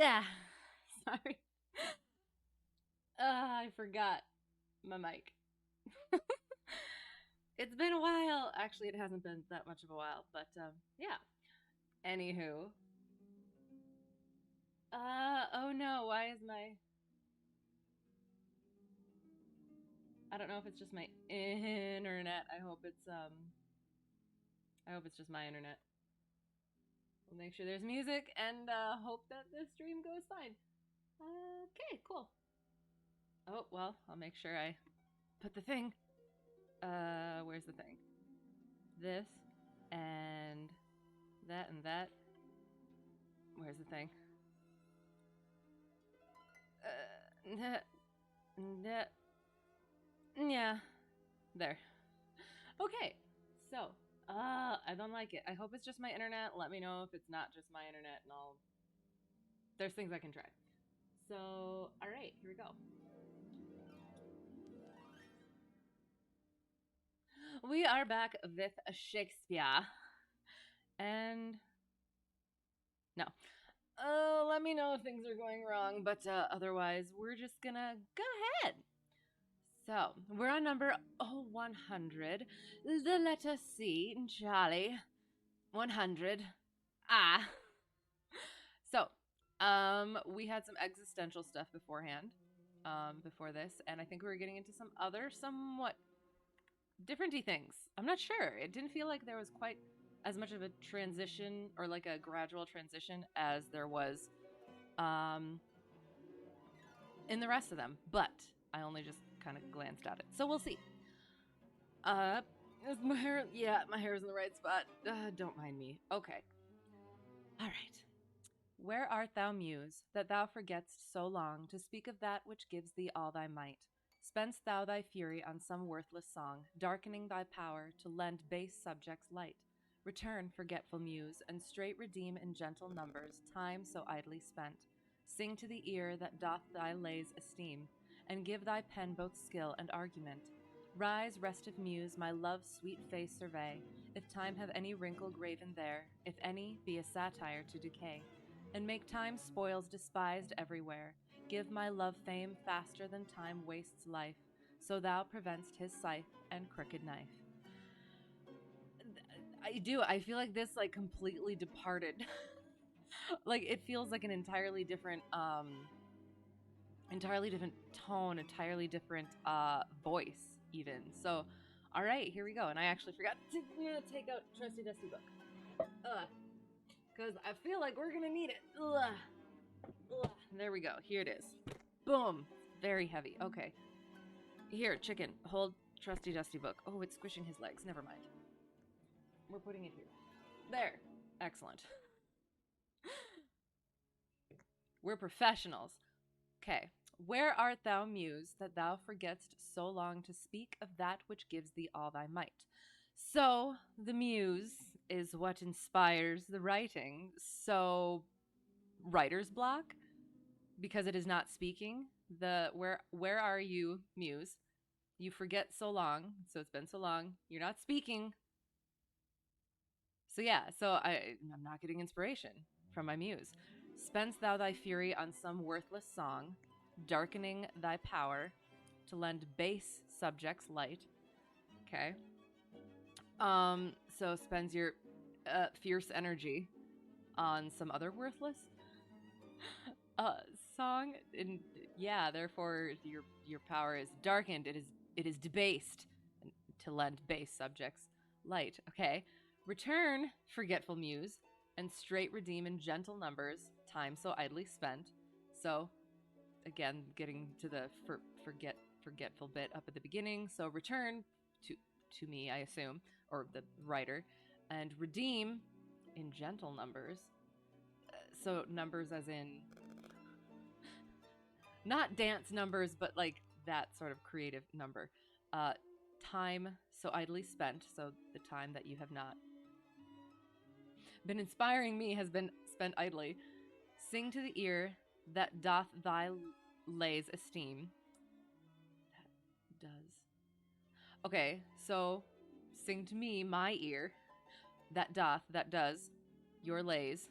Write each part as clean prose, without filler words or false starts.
Ah, sorry. I forgot my mic. It's been a while. Actually, it hasn't been that much of a while, but yeah. Anywho, oh no, why is my I don't know if it's just my internet. I hope it's just my internet. We'll make sure there's music and hope that the stream goes fine. Okay, cool. Oh, well, I'll make sure I put the thing. Where's the thing? This and that and that. Where's the thing? That, that, yeah, there. Okay, so, I don't like it. I hope it's just my internet. Let me know if it's not just my internet, and there's things I can try. So, all right, here we go. We are back with Shakespeare, and no. Let me know if things are going wrong, but otherwise, we're just gonna go ahead. So, we're on number 100. The letter C, Charlie. 100. Ah. So, we had some existential stuff beforehand, before this, and I think we were getting into some other, somewhat differenty things. I'm not sure. It didn't feel like there was quite as much of a transition or like a gradual transition as there was in the rest of them, but I only just kind of glanced at it. So we'll see. Is my hair? Yeah, my hair is in the right spot. Don't mind me. Okay. All right. Where art thou, Muse, that thou forget'st so long to speak of that which gives thee all thy might? Spend'st thou thy fury on some worthless song, darkening thy power to lend base subjects light? Return, forgetful Muse, and straight redeem in gentle numbers time so idly spent. Sing to the ear that doth thy lays esteem, and give thy pen both skill and argument. Rise, restive Muse, my love's sweet face survey, if time have any wrinkle graven there, if any be a satire to decay. And make time's spoils despised everywhere. Give my love fame faster than time wastes life, so thou preventst his scythe and crooked knife. I do. I feel like this like completely departed. Like it feels like an entirely different tone, entirely different voice even. So, all right, here we go. And I actually forgot to take out trusty dusty book. Because I feel like we're gonna need it. There we go. Here it is. Boom. Very heavy. Okay. Here, chicken. Hold trusty dusty book. Oh, it's squishing his legs. Never mind. We're putting it here. There. Excellent. We're professionals. Okay. Where art thou, Muse, that thou forget'st so long to speak of that which gives thee all thy might? So, the muse is what inspires the writing. So, writer's block, because it is not speaking. Where are you, muse? You forget so long, so it's been so long. You're not speaking. So yeah, I'm not getting inspiration from my muse. Spend'st thou thy fury on some worthless song, darkening thy power to lend base subjects light. Okay. So spends your fierce energy on some other worthless song, and yeah, therefore your power is darkened. It is debased to lend base subjects light. Okay. Return, forgetful muse, and straight redeem in gentle numbers time so idly spent. So, again, getting to the forgetful bit up at the beginning. So return to me, I assume, or the writer, and redeem in gentle numbers. So numbers as in not dance numbers, but like that sort of creative number. Time so idly spent, so the time that you have not been inspiring me has been spent idly. Sing to the ear that doth thy lays esteem. That does. Okay, so sing to me, my ear, that does, your lays,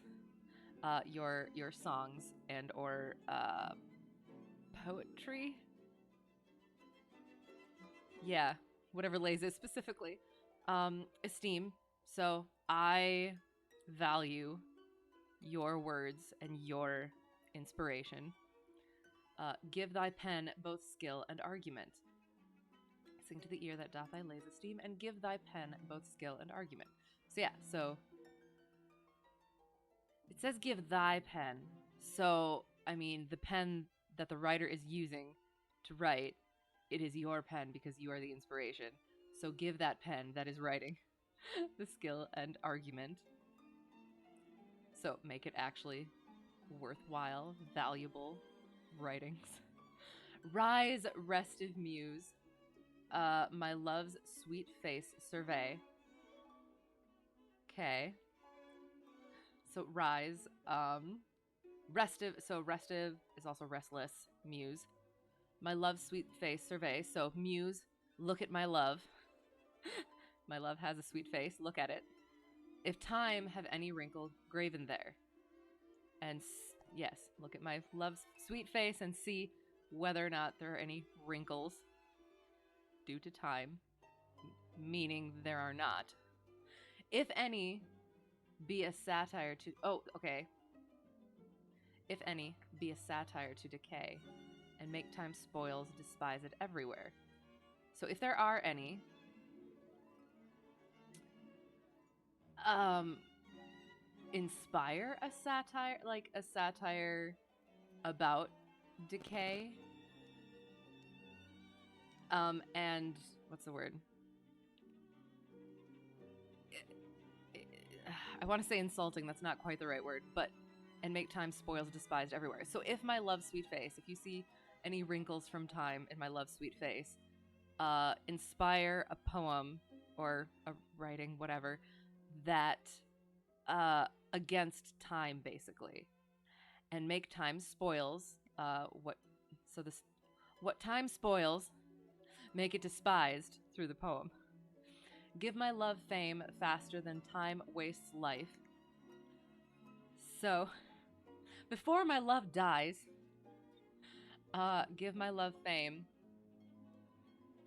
your songs and or poetry. Yeah, whatever lays is specifically. Esteem. So I value your words and your inspiration. Give thy pen both skill and argument. Sing to the ear that doth thy lays esteem, and give thy pen both skill and argument. So yeah, so it says give thy pen. So I mean the pen that the writer is using to write, it is your pen because you are the inspiration. So give that pen that is writing the skill and argument. So make it actually worthwhile, valuable writings. Rise, restive muse, my love's sweet face survey. Okay. So rise, restive. So restive is also restless. Muse, my love's sweet face survey. So muse, look at my love. My love has a sweet face. Look at it. If time have any wrinkle graven there, and yes, look at my love's sweet face and see whether or not there are any wrinkles due to time, meaning there are not. If any, be a satire to. Oh, okay. If any, be a satire to decay, and make time spoils, despise it everywhere. So if there are any, inspire a satire, like a satire about decay. And what's the word? I want to say insulting. That's not quite the right word, but and make time spoils, despised everywhere. So if my love's sweet face, if you see any wrinkles from time in my love's sweet face, inspire a poem or a writing, whatever, that against time, basically, and make time spoils. What time spoils, make it despised through the poem. Give my love fame faster than time wastes life. So, before my love dies, give my love fame,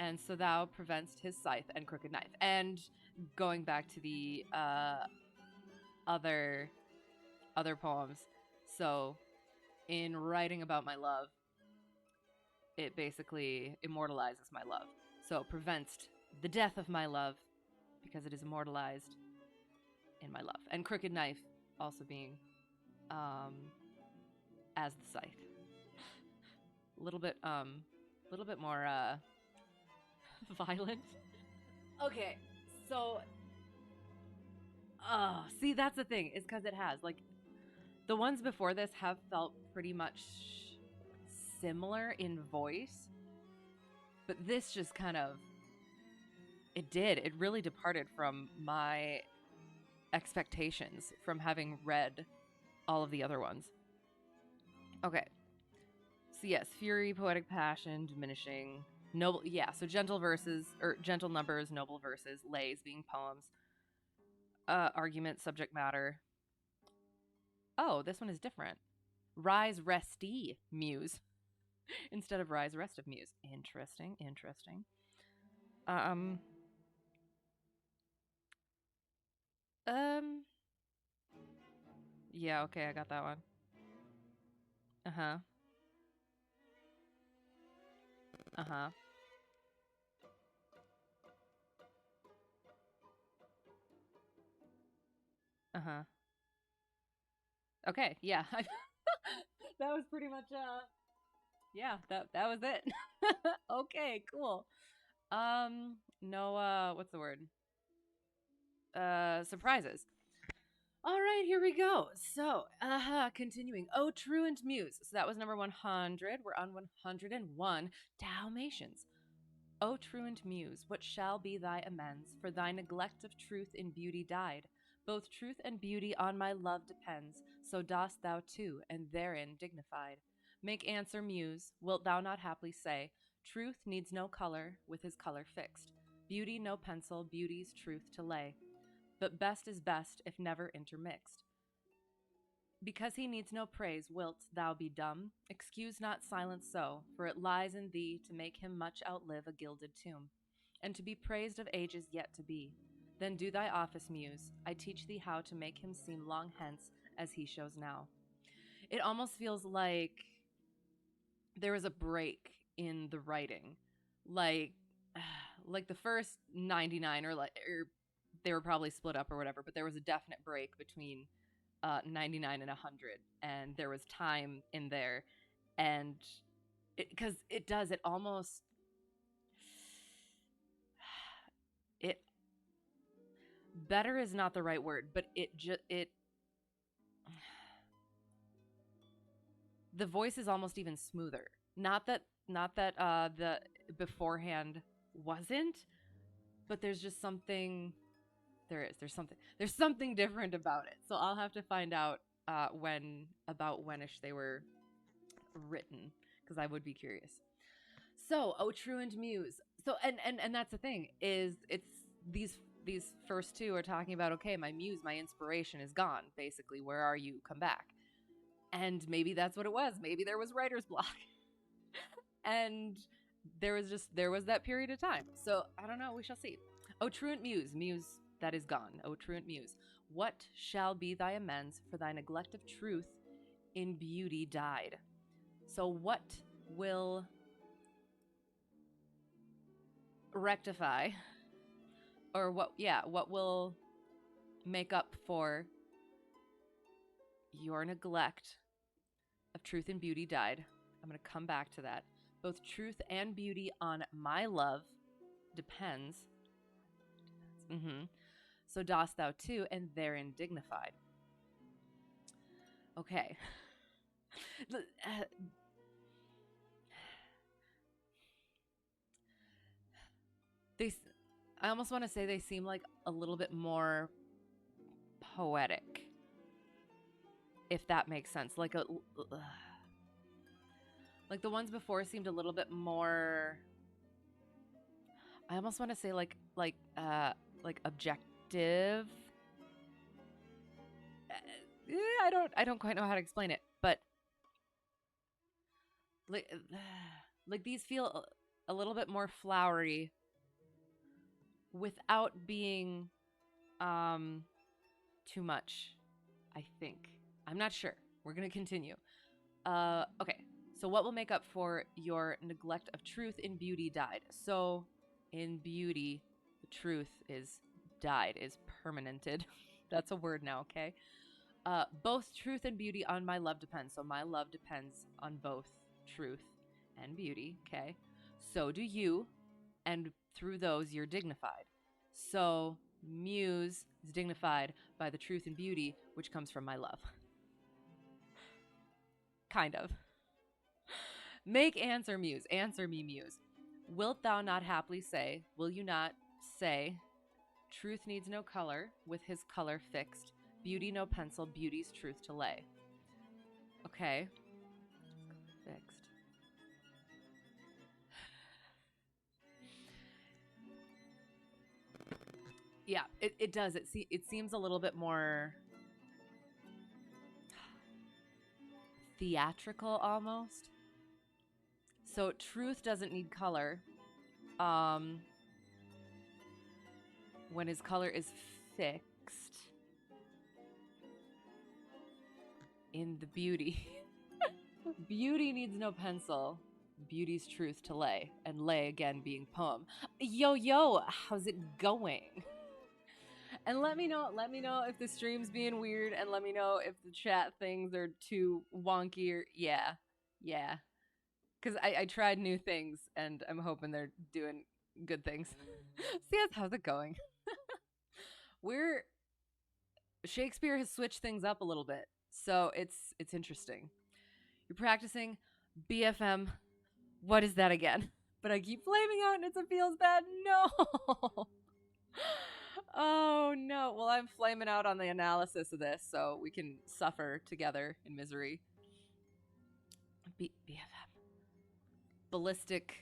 and so thou preventst his scythe and crooked knife. And going back to the other poems, so in writing about my love, it basically immortalizes my love. So it prevents the death of my love because it is immortalized in my love. And crooked knife also being as the scythe. A little bit more violent. Okay, so see, that's the thing, is because it has, like, the ones before this have felt pretty much similar in voice, but this just kind of, it really departed from my expectations from having read all of the other ones. Okay, so yes, fury, poetic passion, diminishing, noble, yeah, so gentle verses, or gentle numbers, noble verses, lays being poems, argument, subject matter. Oh, this one is different. Rise, resty, muse, instead of rise, restive muse. Interesting. Yeah, okay, I got that one. Uh-huh. Uh-huh. Uh-huh. Okay, yeah. That was pretty much yeah, that was it. Okay, cool. No what's the word? Surprises. All right, here we go. So, continuing. Oh, truant muse. So that was number 100. We're on 101. Dalmatians. O truant muse, what shall be thy amends? For thy neglect of truth in beauty died. Both truth and beauty on my love depends, so dost thou too, and therein dignified. Make answer, muse, wilt thou not haply say, truth needs no color, with his color fixed. Beauty no pencil, beauty's truth to lay. But best is best, if never intermixed. Because he needs no praise, wilt thou be dumb? Excuse not silence so, for it lies in thee to make him much outlive a gilded tomb, and to be praised of ages yet to be. Then do thy office, Muse. I teach thee how to make him seem long hence as he shows now. It almost feels like there was a break in the writing, like like the first 99 or they were probably split up or whatever, but there was a definite break between 99 and 100, and there was time in there, and because it almost it better is not the right word, but it the voice is almost even smoother. Not that the beforehand wasn't, but there's just something. There's something different about it. So I'll have to find out whenish they were written, because I would be curious. So, oh, truant muse. So and that's the thing, is it's these first two are talking about, okay, my muse, my inspiration is gone. Basically, where are you? Come back. And maybe that's what it was. Maybe there was writer's block. And there was that period of time. So I don't know. We shall see. O truant muse, muse that is gone. O truant muse, what shall be thy amends for thy neglect of truth in beauty died? So what will rectify, or what will make up for your neglect of truth and beauty died? I'm going to come back to that. Both truth and beauty on my love depends. So dost thou too, and therein dignified. Okay. I almost want to say they seem like a little bit more poetic, if that makes sense. Like the ones before seemed a little bit more. I almost want to say like objective. I don't quite know how to explain it, but like these feel a little bit more flowery without being too much, I think. I'm not sure. We're going to continue. Okay. So what will make up for your neglect of truth in beauty died? So in beauty, the truth is died, is permanented. That's a word now, okay? Both truth and beauty on my love depends. So my love depends on both truth and beauty, okay? So do you, and through those you're dignified. So muse is dignified by the truth and beauty which comes from my love. Kind of. Make answer, muse. Answer me, muse. Wilt thou not haply say, will you not say, truth needs no color, with his color fixed, beauty no pencil, beauty's truth to lay. Okay. Fixed. Yeah, it does. It seems a little bit more theatrical almost. So truth doesn't need color. When his color is fixed in the beauty. Beauty needs no pencil. Beauty's truth to lay, and lay again being poem. Yo, how's it going? And let me know if the stream's being weird, and let me know if the chat things are too wonky or yeah. Because I tried new things, and I'm hoping they're doing good things. See, how's it going? Shakespeare has switched things up a little bit, so it's interesting. You're practicing BFM. What is that again? But I keep flaming out, and it feels bad. No. Oh no. Well, I'm flaming out on the analysis of this, so we can suffer together in misery. BFM. Ballistic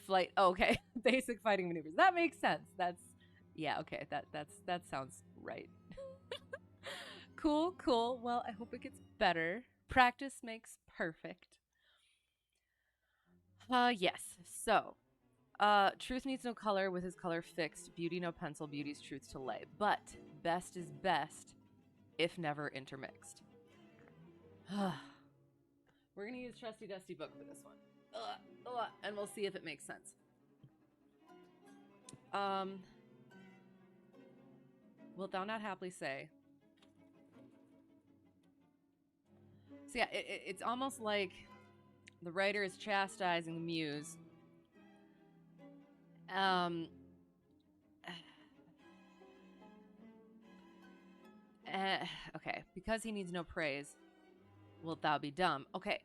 flight. Oh, okay. Basic fighting maneuvers. That makes sense. Okay. That sounds right. Cool, cool. Well, I hope it gets better. Practice makes perfect. Yes. So, truth needs no color with his color fixed. Beauty no pencil, beauty's truth to lay. But best is best if never intermixed. We're going to use trusty dusty book for this one. And we'll see if it makes sense. Wilt thou not happily say? So yeah, it's almost like the writer is chastising the muse. Okay, because he needs no praise, wilt thou be dumb? Okay,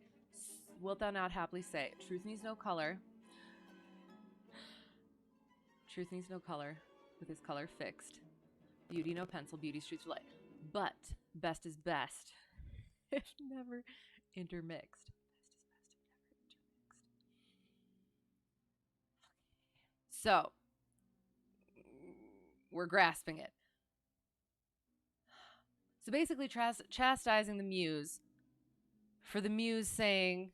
wilt thou not happily say? Truth needs no color. Truth needs no color, with his color fixed. Beauty no pencil, beauty's truth to light. But best is best, if never intermixed. So, we're grasping it. So basically, chastising the muse for the muse saying,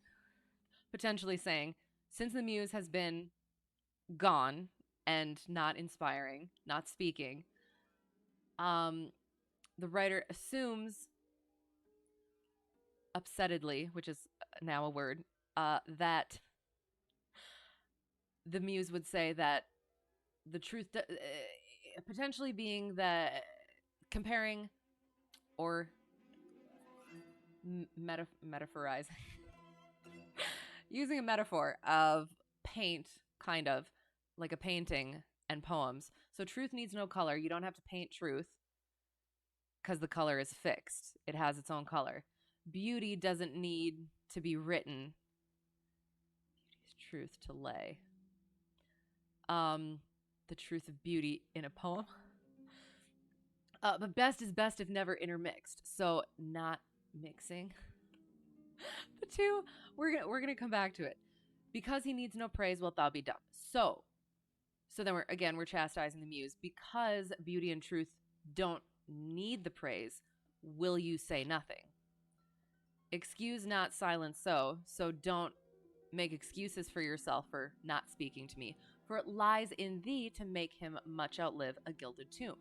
potentially saying, since the muse has been gone and not inspiring, not speaking, the writer assumes, upsettedly, which is now a word, that the muse would say that the truth, potentially being that comparing or metaphorizing, using a metaphor of paint, kind of like a painting and poems. So truth needs no color. You don't have to paint truth because the color is fixed. It has its own color. Beauty doesn't need to be written. Beauty's truth to lay. The truth of beauty in a poem. But best is best if never intermixed. So not mixing the two. We're gonna come back to it. Because he needs no praise, wilt thou be dumb. So then we're chastising the muse. Because beauty and truth don't need the praise, will you say nothing? Excuse not silence so don't make excuses for yourself for not speaking to me. For it lies in thee to make him much outlive a gilded tomb.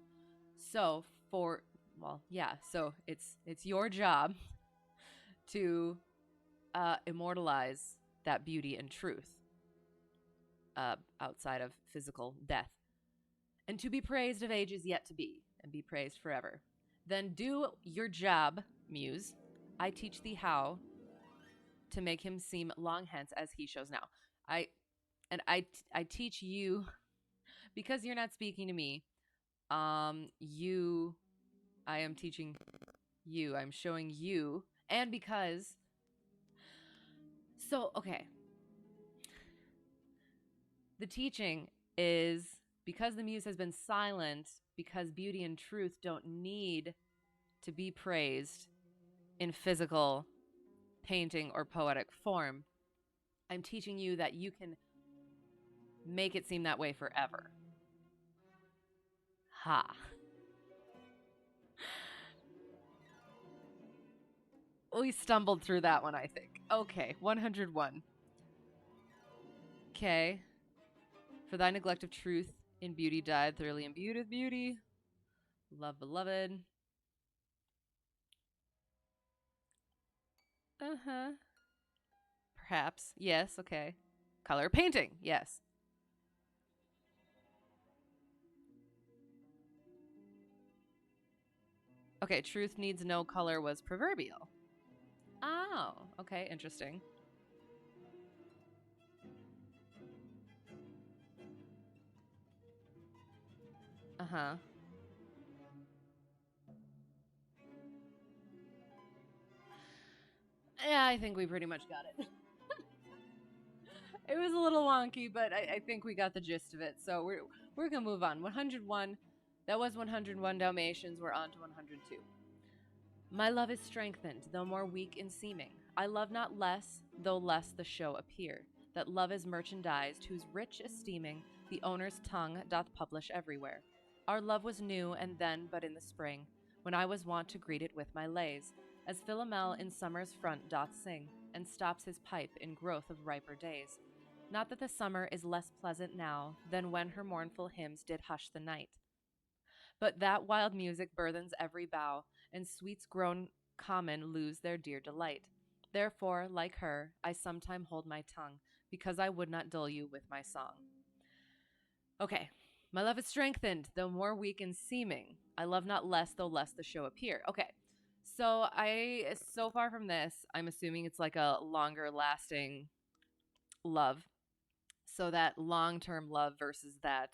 So it's your job to immortalize that beauty and truth outside of physical death, and to be praised of ages yet to be, and be praised forever. Then do your job, muse. I teach thee how to make him seem long hence as he shows now. I teach you because you're not speaking to me. I am teaching you. I'm showing you, and because. So okay. The teaching is because the muse has been silent, because beauty and truth don't need to be praised in physical painting or poetic form. I'm teaching you that you can make it seem that way forever. Ha. We stumbled through that one, I think. Okay, 101. Okay. For thy neglect of truth in beauty died, thoroughly imbued with beauty. Love beloved. Uh-huh. Perhaps. Yes, okay. Color painting. Yes. Okay, truth needs no color was proverbial. Oh, okay, interesting. Uh-huh. Yeah, I think we pretty much got it. It was a little wonky, but I think we got the gist of it. So we're gonna move on. 101. That was 101 Dalmatians. We're on to 102. My love is strengthened, though more weak in seeming. I love not less, though less the show appear. That love is merchandised, whose rich esteeming the owner's tongue doth publish everywhere. Our love was new, and then but in the spring, when I was wont to greet it with my lays, as Philomel in summer's front doth sing, and stops his pipe in growth of riper days. Not that the summer is less pleasant now than when her mournful hymns did hush the night, but that wild music burthens every bough, and sweets grown common lose their dear delight. Therefore, like her, I sometime hold my tongue, because I would not dull you with my song. Okay. My love is strengthened, though more weak in seeming. I love not less, though less the show appear. Okay. So far from this, I'm assuming it's like a longer lasting love. So that long term love versus that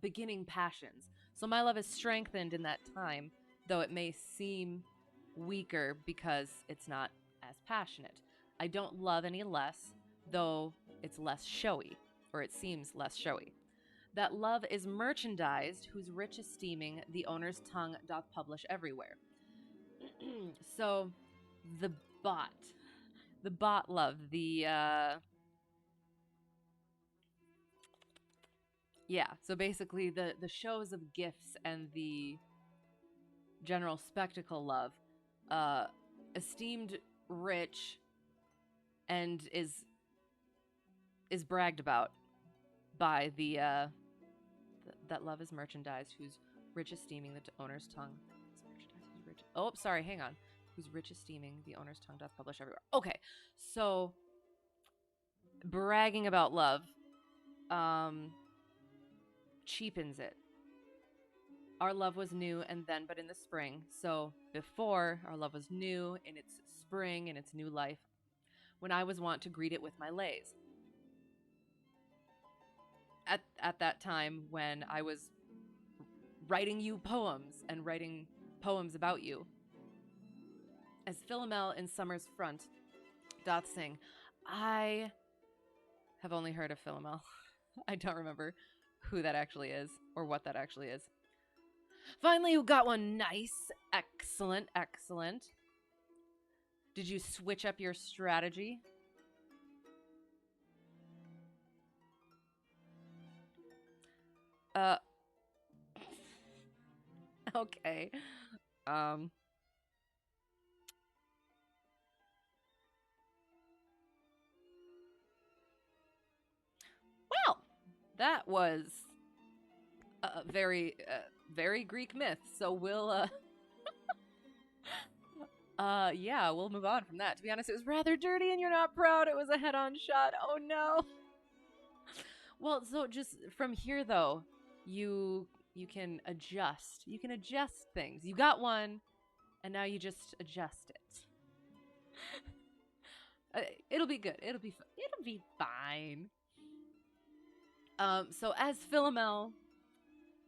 beginning passions. So my love is strengthened in that time, though it may seem weaker because it's not as passionate. I don't love any less, though it's less showy, or it seems less showy. That love is merchandised, whose rich esteeming the owner's tongue doth publish everywhere. So, the bot, the bot love, yeah. So basically, the shows of gifts and the general spectacle love, uh, esteemed, rich, and is bragged about by that love is merchandised, whose rich esteeming the owner's tongue is merchandised, whose rich. Oh, sorry, hang on. Whose rich esteeming the owner's tongue doth publish everywhere. Okay, so bragging about love, um, cheapens it. Our love was new and then but in the spring. So before, our love was new in its spring, in its new life, when I was wont to greet it with my lays. At that time when I was writing you poems and writing poems about you. As Philomel in summer's front doth sing, I have only heard of Philomel. I don't remember who that actually is or what that actually is. Finally, you got one nice. Excellent, excellent. Did you switch up your strategy? Okay. Um well, that was very Greek myth. So we'll yeah, we'll move on from that. To be honest, it was rather dirty and you're not proud. It was a head-on shot. Oh no. Well, so just from here though, you can adjust. You can adjust things. You got one and now you just adjust it. It'll be good. It'll be fine. So as Philomel,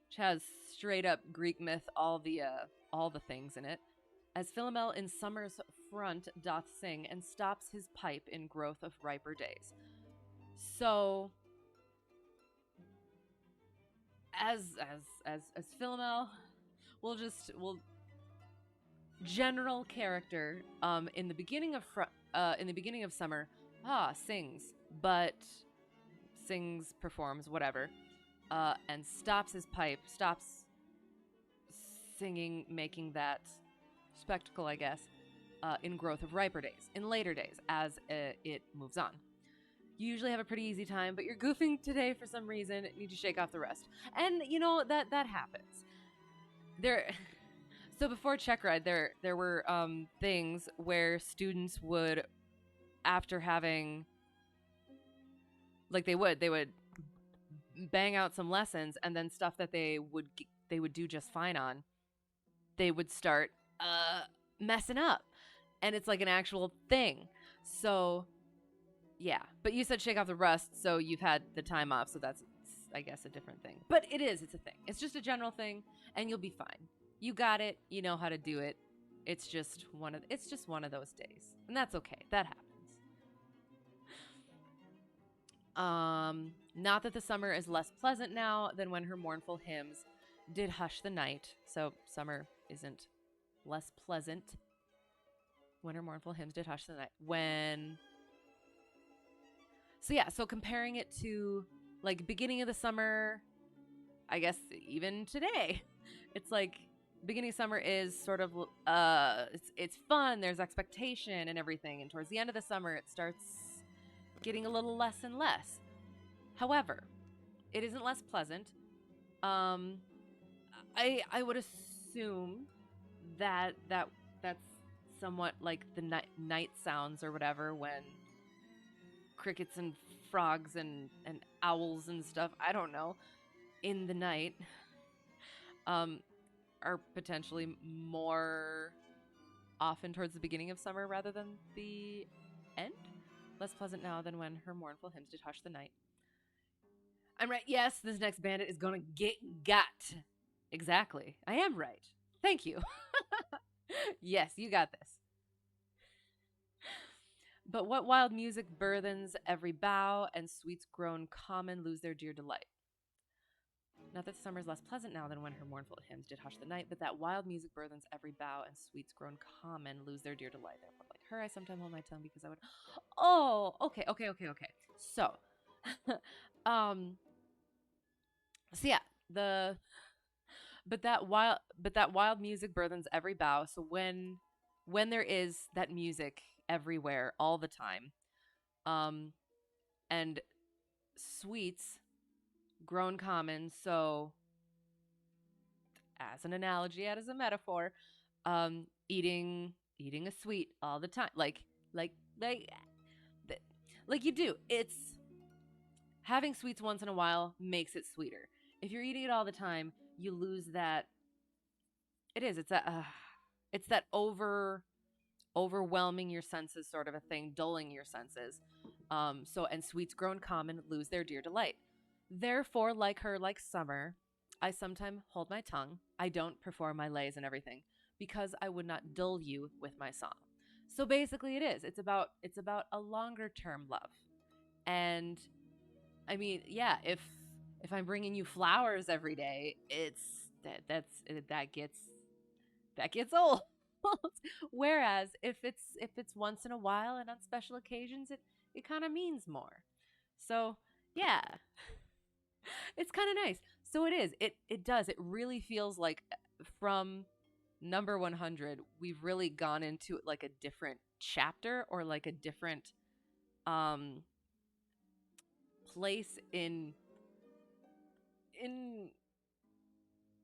which has straight up Greek myth, all the things in it, as Philomel in summer's front doth sing and stops his pipe in growth of riper days. So as Philomel, we'll general character in the beginning of summer sings, but sings, performs, whatever, and stops his pipe, stops singing, making that spectacle, I guess, in growth of riper days, in later days, as it moves on. You usually have a pretty easy time, but you're goofing today for some reason. Need to shake off the rest, and you know that happens. There. So before check ride, there were things where students would, after having, like they would bang out some lessons, and then stuff that they would do just fine on, they would start messing up, and it's like an actual thing. So yeah, but you said shake off the rust, so you've had the time off, so that's, I guess, a different thing. But it's a thing. It's just a general thing, and you'll be fine. You got it. You know how to do it. It's just one of those days, and that's okay. That happens. Not that the summer is less pleasant now than when her mournful hymns did hush the night. So summer isn't less pleasant when her mournful hymns did hush the night. So comparing it to like beginning of the summer, I guess even today, it's like beginning of summer is sort of it's fun, there's expectation and everything, and towards the end of the summer it starts getting a little less and less. However, it isn't less pleasant. um I would assume that's somewhat like the night sounds or whatever, when crickets and frogs and owls and stuff, I don't know, in the night um are potentially more often towards the beginning of summer rather than the end. Less pleasant now than when her mournful hymns did hush the night. I'm right. Yes, this next bandit is gonna get got. Exactly. I am right. Thank you. Yes, you got this. But what wild music burthens every bough, and sweets grown common lose their dear delight. Not that summer's less pleasant now than when her mournful hymns did hush the night, but that wild music burthens every bough, and sweets grown common lose their dear delight. Therefore, like her, I sometimes hold my tongue because I would. Oh, okay. So, um, so yeah, the but that wild music burthens every bough. So when there is that music everywhere all the time, um, and sweets grown common. So as an analogy, as a metaphor, eating a sweet all the time, like like like you do. It's having sweets once in a while makes it sweeter. If you're eating it all the time, you lose that. It is. It's that overwhelming your senses sort of a thing, dulling your senses. So and sweets grown common lose their dear delight. Therefore, like her, like summer, I sometimes hold my tongue. I don't perform my lays and everything because I would not dull you with my song. So basically, it is. It's about a longer term love, and I mean, yeah, if I'm bringing you flowers every day, it's that gets old. Whereas if it's once in a while and on special occasions, it kind of means more. So yeah, it's kind of nice. So it is. It does. It really feels like from number 100, we've really gone into like a different chapter or like a different um place in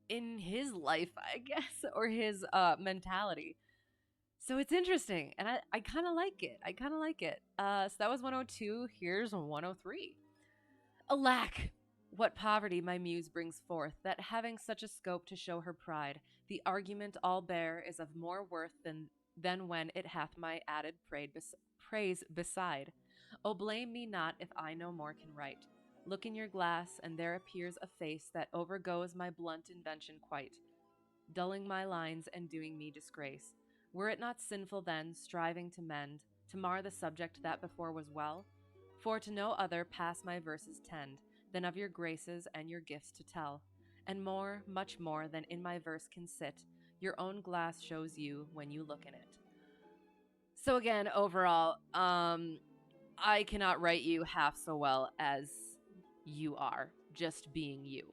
in his life, I guess, or his mentality. So it's interesting, and I kind of like it. I kind of like it. So that was 102. Here's 103. Alack, what poverty my muse brings forth, that having such a scope to show her pride, the argument all bare is of more worth than when it hath my added praise beside. O blame me not if I no more can write. Look in your glass, and there appears a face that overgoes my blunt invention quite, dulling my lines and doing me disgrace. Were it not sinful then, striving to mend, to mar the subject that before was well? For to no other pass my verses tend, than of your graces and your gifts to tell. And more, much more than in my verse can sit, your own glass shows you when you look in it. So again, overall, I cannot write you half so well as you are, just being you.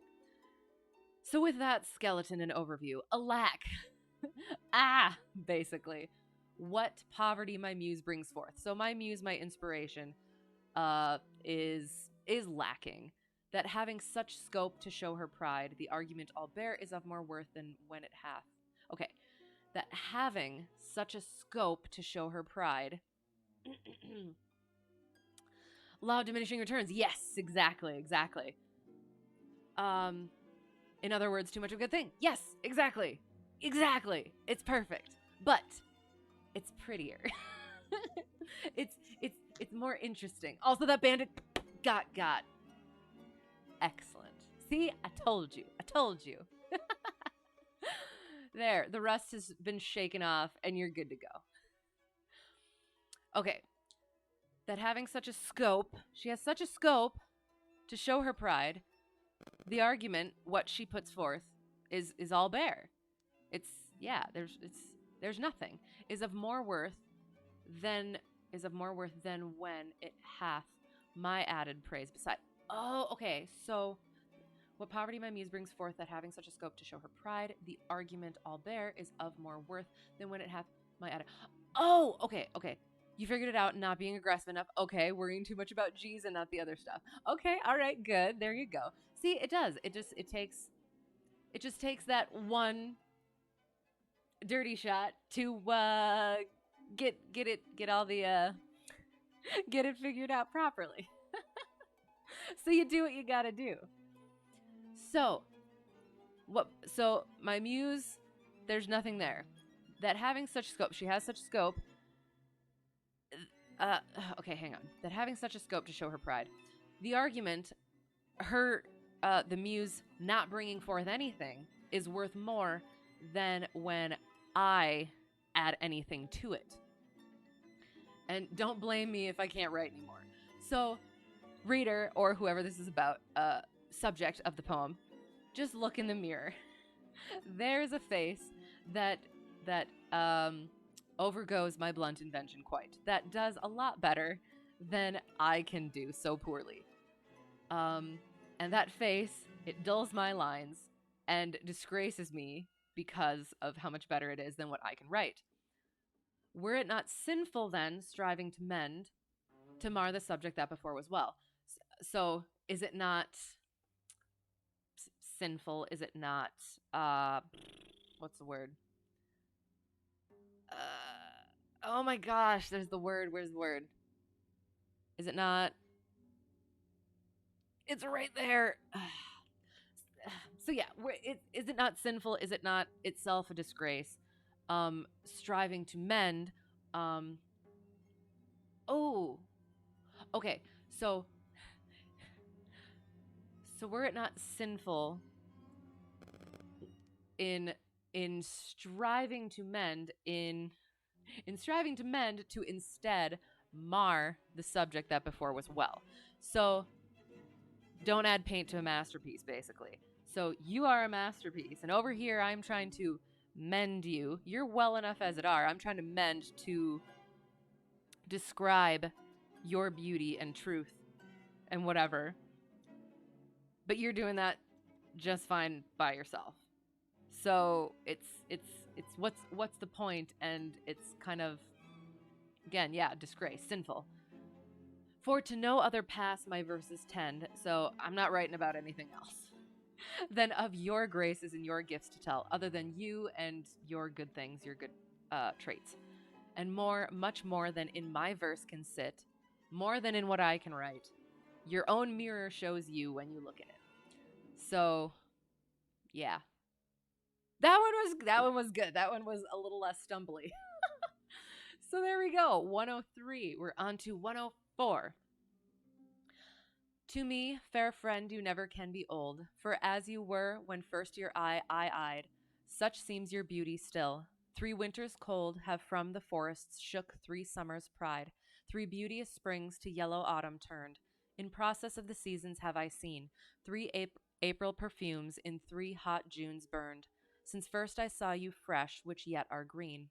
So with that skeleton and overview, alack, basically, what poverty my muse brings forth. So my muse, my inspiration, is lacking. That having such scope to show her pride, the argument all bear is of more worth than when it hath. Okay, that having such a scope to show her pride. Law of diminishing returns. Yes, exactly. In other words, too much of a good thing. Yes, exactly. It's perfect, but it's prettier. it's more interesting. Also, that bandit got excellent. See, I told you. There, the rust has been shaken off, and you're good to go. Okay, that having such a scope, she has such a scope to show her pride. The argument, what she puts forth, is all bare. It's yeah, there's nothing. Is of more worth than when it hath my added praise beside. Oh, okay. So What poverty my muse brings forth, that having such a scope to show her pride, the argument all bear is of more worth than when it hath my Oh, okay. You figured it out, not being aggressive enough. Okay, worrying too much about G's and not the other stuff. Okay, all right, good. There you go. See, it does. It just takes that one dirty shot to get all the get it figured out properly. So you do what you gotta do. So my muse, there's nothing there. That having such scope, she has such scope. Okay, hang on. That having such a scope to show her pride. The argument, the muse not bringing forth anything is worth more than when I add anything to it. And don't blame me if I can't write anymore. So, reader, or whoever this is about, subject of the poem, just look in the mirror. There's a face that overgoes my blunt invention quite. That does a lot better than I can do so poorly. And that face, it dulls my lines and disgraces me because of how much better it is than what I can write. Were it not sinful then, striving to mend, to mar the subject that before was well? So, is it not sinful? Is it not, what's the word? Oh my gosh, there's the word. Where's the word? Is it not? It's right there. So yeah, is it not sinful? Is it not itself a disgrace? Striving to mend. Oh, okay. So were it not sinful in striving to mend to instead mar the subject that before was well. So don't add paint to a masterpiece, basically. So you are a masterpiece, and over here I'm trying to mend you. You're well enough as it are. I'm trying to mend to describe your beauty and truth and whatever. But you're doing that just fine by yourself. So it's what's the point? And it's kind of, again, yeah, disgrace, sinful. For to no other pass my verses tend, so I'm not writing about anything else, than of your graces and your gifts to tell, other than you and your good things, your good traits. And more, much more than in my verse can sit, more than in what I can write. Your own mirror shows you when you look at it. So, yeah. That one was good. That one was a little less stumbly. So there we go. 103. We're on to 104. To me, fair friend, you never can be old, for as you were when first your eye I eyed, such seems your beauty still. 3 winters cold have from the forests shook 3 summers' pride. 3 beauteous springs to yellow autumn turned. In process of the seasons have I seen 3 April perfumes in 3 hot Junes burned, since first I saw you fresh, which yet are green.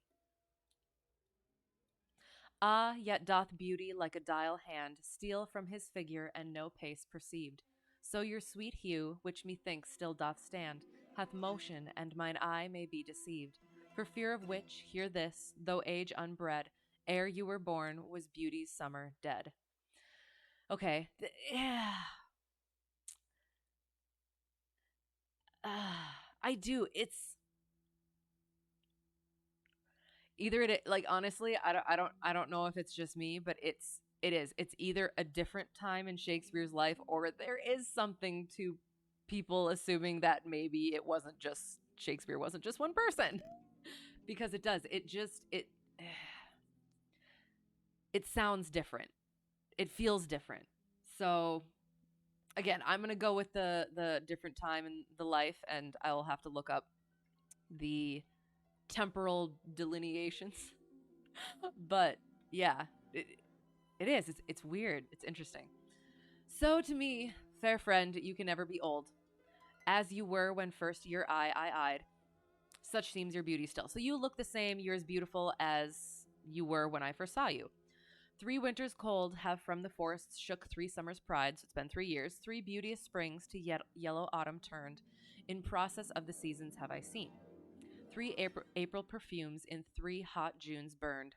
Ah, yet doth beauty like a dial hand steal from his figure and no pace perceived. So your sweet hue, which methinks still doth stand, hath motion, and mine eye may be deceived. For fear of which, hear this, though age unbred, ere you were born, was beauty's summer dead. Okay. I do. It's either it, like, honestly, I don't know if it's just me, but it's either a different time in Shakespeare's life, or there is something to people assuming that maybe it wasn't just Shakespeare wasn't just one person. Because it does. It sounds different. It feels different. So again, I'm going to go with the different time in the life, and I will have to look up the temporal delineations. But yeah, it is. It's weird. It's interesting. So to me, fair friend, you can never be old, as you were when first your eye I eyed. Such seems your beauty still. So you look the same. You're as beautiful as you were when I first saw you. 3 winters cold have from the forests shook 3 summers' pride, so it's been 3 years. 3 beauteous springs to yellow autumn turned. In process of the seasons have I seen. 3 April perfumes in 3 hot Junes burned.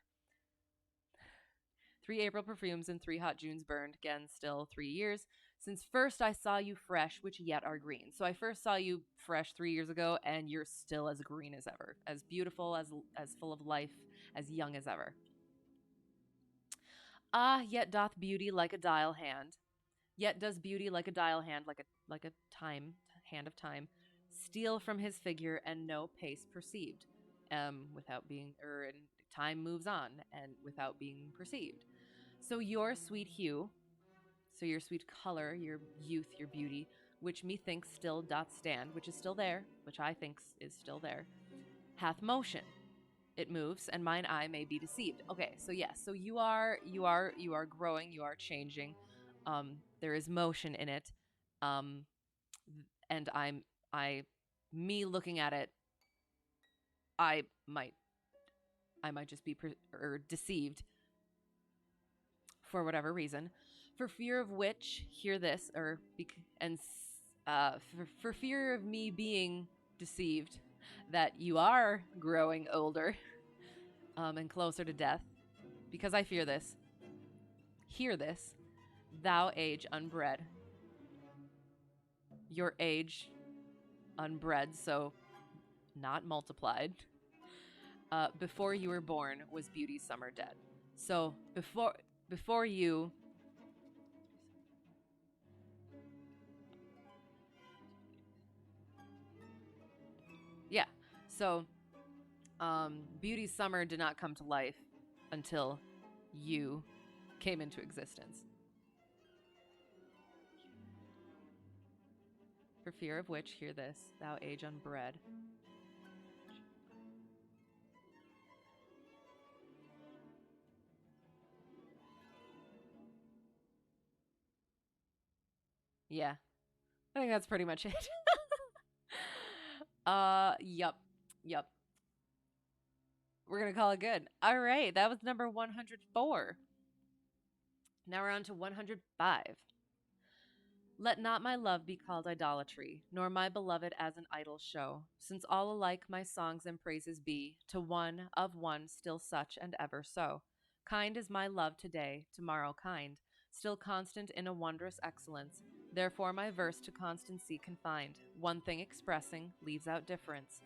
3 April perfumes in 3 hot Junes burned. Again, still 3 years. Since first I saw you fresh, which yet are green. So I first saw you fresh 3 years ago, and you're still as green as ever, as beautiful, as full of life, as young as ever. Ah, yet doth beauty like a dial hand. Yet does beauty like a dial hand, like a time hand of time, steal from his figure and no pace perceived, without being, and time moves on and without being perceived. So your sweet hue, so your sweet color, your youth, your beauty, which methinks still doth stand, which is still there, which I think is still there, hath motion. It moves, and mine eye may be deceived. Okay, so yes, so you are growing, you are changing. There is motion in it, and me looking at it, I might just be deceived for whatever reason. For fear of which, hear this, for fear of me being deceived, that you are growing older, and closer to death, because I fear this. Hear this, thou age unbred. Your age unbred, so not multiplied. Before you were born was beauty's summer dead. So before you, yeah. So beauty's summer did not come to life until you came into existence. For fear of which, hear this, thou age unbred. Yeah. I think that's pretty much it. Yup. Yup. We're going to call it good. All right. That was number 104. Now we're on to 105. Let not my love be called idolatry, nor my beloved as an idol show, since all alike my songs and praises be, to one of one still such and ever so. Kind is my love today, tomorrow kind, still constant in a wondrous excellence. Therefore my verse to constancy confined, one thing expressing, leaves out difference.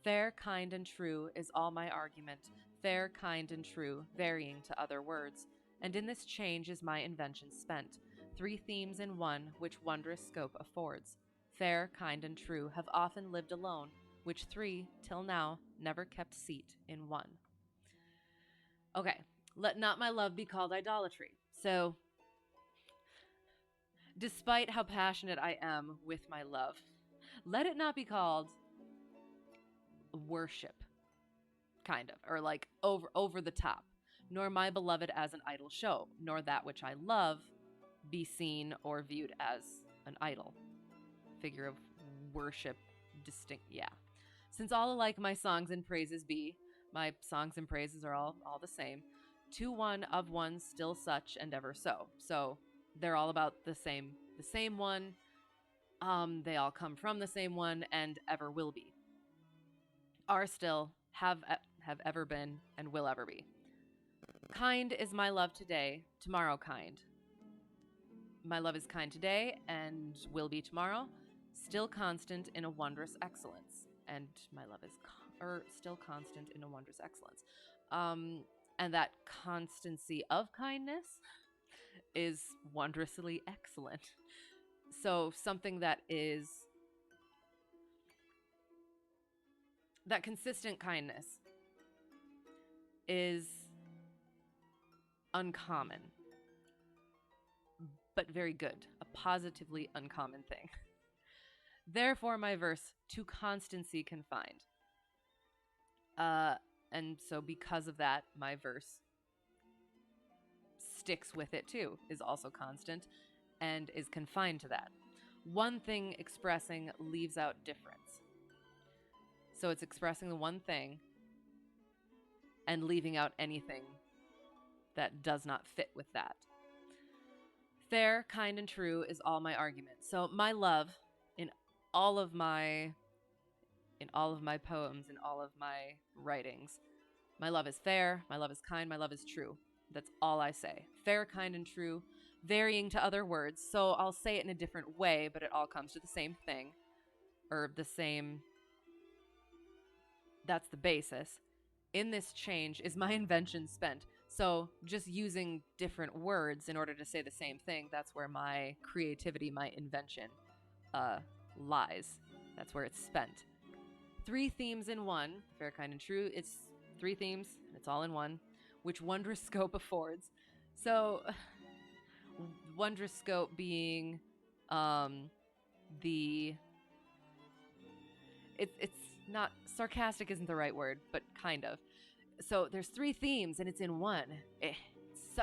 Fair, kind, and true is all my argument, fair, kind, and true, varying to other words. And in this change is my invention spent, 3 themes in one, which wondrous scope affords. Fair, kind, and true have often lived alone, which 3, till now, never kept seat in one. Okay, let not my love be called idolatry. So, despite how passionate I am with my love, let it not be called worship, kind of, or like over the top, nor my beloved as an idol show, nor that which I love be seen or viewed as an idol, figure of worship, distinct, yeah. Since all alike my songs and praises be, my songs and praises are all the same, to one of one still such and ever so. So they're all about the same one. They all come from the same one and ever will be. Are still, have ever been, and will ever be. Kind is my love today, tomorrow kind. My love is kind today and will be tomorrow, still constant in a wondrous excellence. And my love is still constant in a wondrous excellence. And that constancy of kindness is wondrously excellent. So something that consistent kindness is uncommon, but very good, a positively uncommon thing. Therefore, my verse to constancy confined. And so because of that, my verse sticks with it too, is also constant, and is confined to that. One thing expressing leaves out difference. So it's expressing the one thing and leaving out anything that does not fit with that. Fair, kind, and true is all my argument. So my love in all of my poems, in all of my writings, my love is fair, my love is kind, my love is true. That's all I say. Fair, kind, and true, varying to other words. So I'll say it in a different way, but it all comes to the same thing, or the same. That's the basis. In this change is my invention spent. So just using different words in order to say the same thing, that's where my creativity, my invention lies. That's where it's spent. 3 themes in one, fair, kind, and true. It's 3 themes, it's all in one, which wondrous scope affords. So, wondrous scope being the. It's not sarcastic, isn't the right word, but kind of. So there's 3 themes and it's in one. It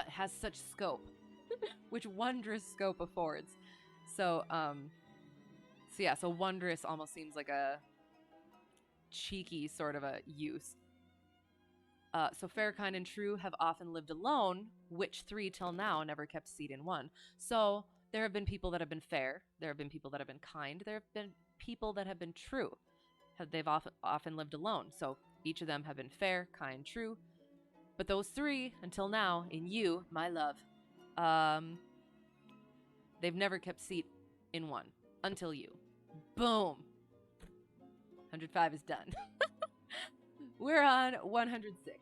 has such scope, which wondrous scope affords. So so wondrous almost seems like a cheeky sort of a use. So fair, kind, and true have often lived alone, which 3 till now never kept seat in one. So there have been people that have been fair, there have been people that have been kind, there have been people that have been true. They've often lived alone. So each of them have been fair, kind, true. But those 3, until now, in you, my love, they've never kept seat in one. Until you. Boom. 105 is done. We're on 106.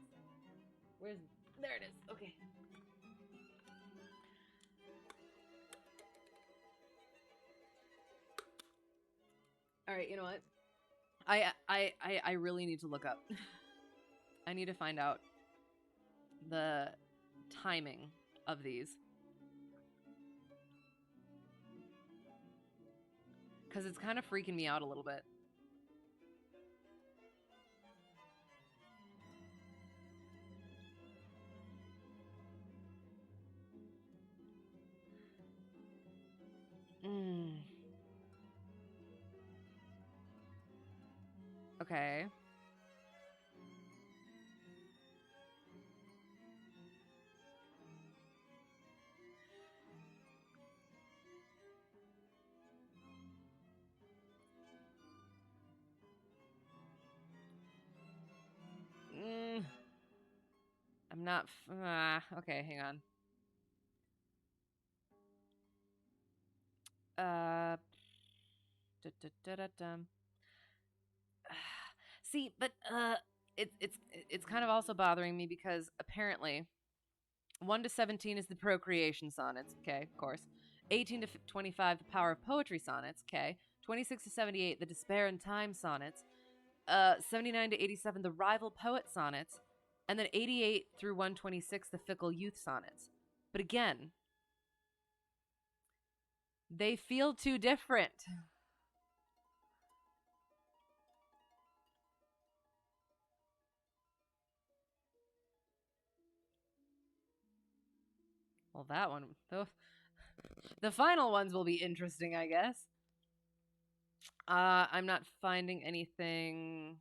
There it is. Okay. All right, you know what? I really need to look up. I need to find out the timing of these. Because it's kind of freaking me out a little bit. Okay. I'm not. Okay, hang on. See, but it's kind of also bothering me because apparently 1 to 17 is the procreation sonnets, okay, of course. 18 to 25 the power of poetry sonnets, okay. 26 to 78 the despair and time sonnets. 79 to 87 the rival poet sonnets, and then 88 through 126 the fickle youth sonnets. But again, they feel too different. Well, that one, the final ones will be interesting, I guess. I'm not finding anything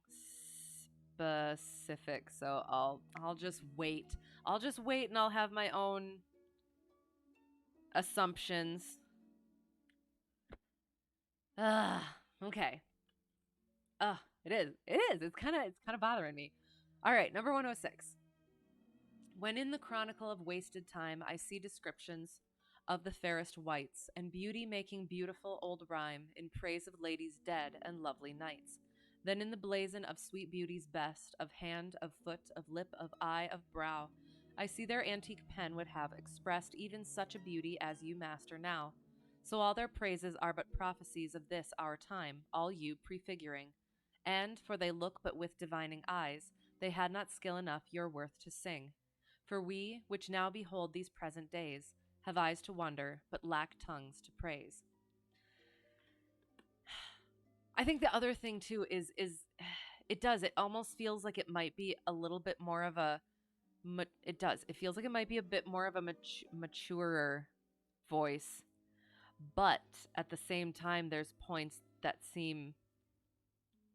specific, so I'll just wait. I'll just wait, and I'll have my own assumptions. Okay. It is. It is. It's kind of bothering me. All right, number 106. When in the chronicle of wasted time I see descriptions of the fairest wights, and beauty making beautiful old rhyme in praise of ladies dead and lovely knights, then in the blazon of sweet beauty's best, of hand, of foot, of lip, of eye, of brow, I see their antique pen would have expressed even such a beauty as you master now. So all their praises are but prophecies of this our time, all you prefiguring. And, for they look but with divining eyes, they had not skill enough your worth to sing. For we, which now behold these present days, have eyes to wonder, but lack tongues to praise. I think the other thing too is it almost feels like it might be a little bit more of a it feels like it might be a bit more of a maturer voice, but at the same time there's points that seem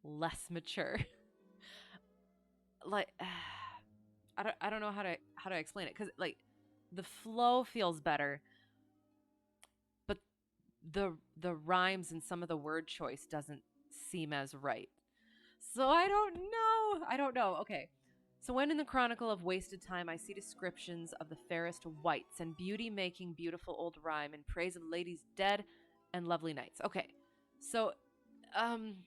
less mature. Like I don't know how to explain it, cuz like the flow feels better, but the rhymes and some of the word choice doesn't seem as right. So I don't know. I don't know. Okay. So when in the chronicle of wasted time I see descriptions of the fairest wights and beauty making beautiful old rhyme in praise of ladies dead and lovely knights. Okay. So um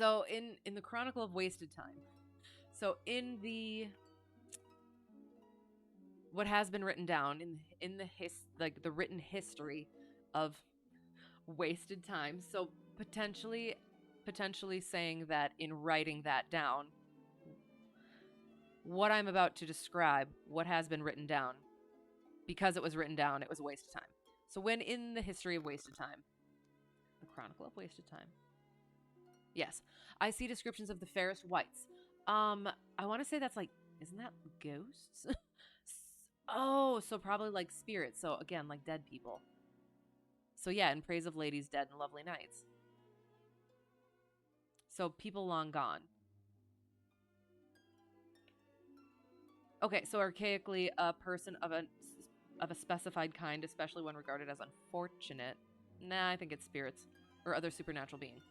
in the chronicle of wasted time. So in the what has been written down in the like the written history of wasted time. So potentially saying that in writing that down, what I'm about to describe, what has been written down, because it was written down, it was a waste of time. So when in the history of wasted time, the chronicle of wasted time, yes, I see descriptions of the fairest wights. I want to say that's like, isn't that ghosts? Oh, so probably like spirits. So again, like dead people. So yeah, in praise of ladies dead and lovely knights. So people long gone. Okay, so archaically, a person of a specified kind, especially when regarded as unfortunate. Nah, I think it's spirits or other supernatural being.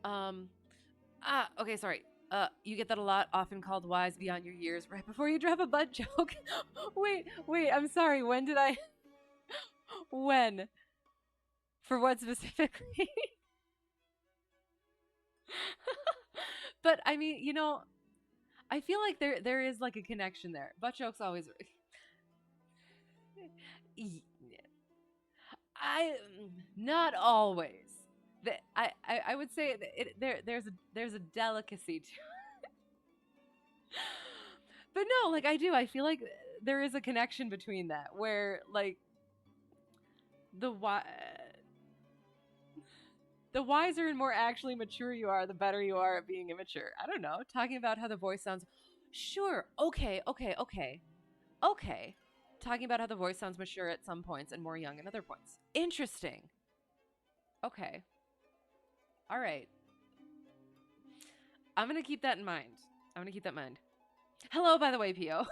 Um, okay, sorry. You get that a lot, often called wise beyond your years, right before you drop a butt joke. wait, I'm sorry. When did I? When? For what specifically? But I mean, I feel like there is like a connection there. Butt jokes always. I not always. I would say there's a delicacy to. But no, like I do. I feel like there is a connection between that where like the wi- the wiser and more actually mature you are, the better you are at being immature. I don't know. Talking about how the voice sounds. Sure. Okay. Talking about how the voice sounds mature at some points and more young at other points. Interesting. Okay. All right. I'm going to keep that in mind. Hello, by the way, Pio.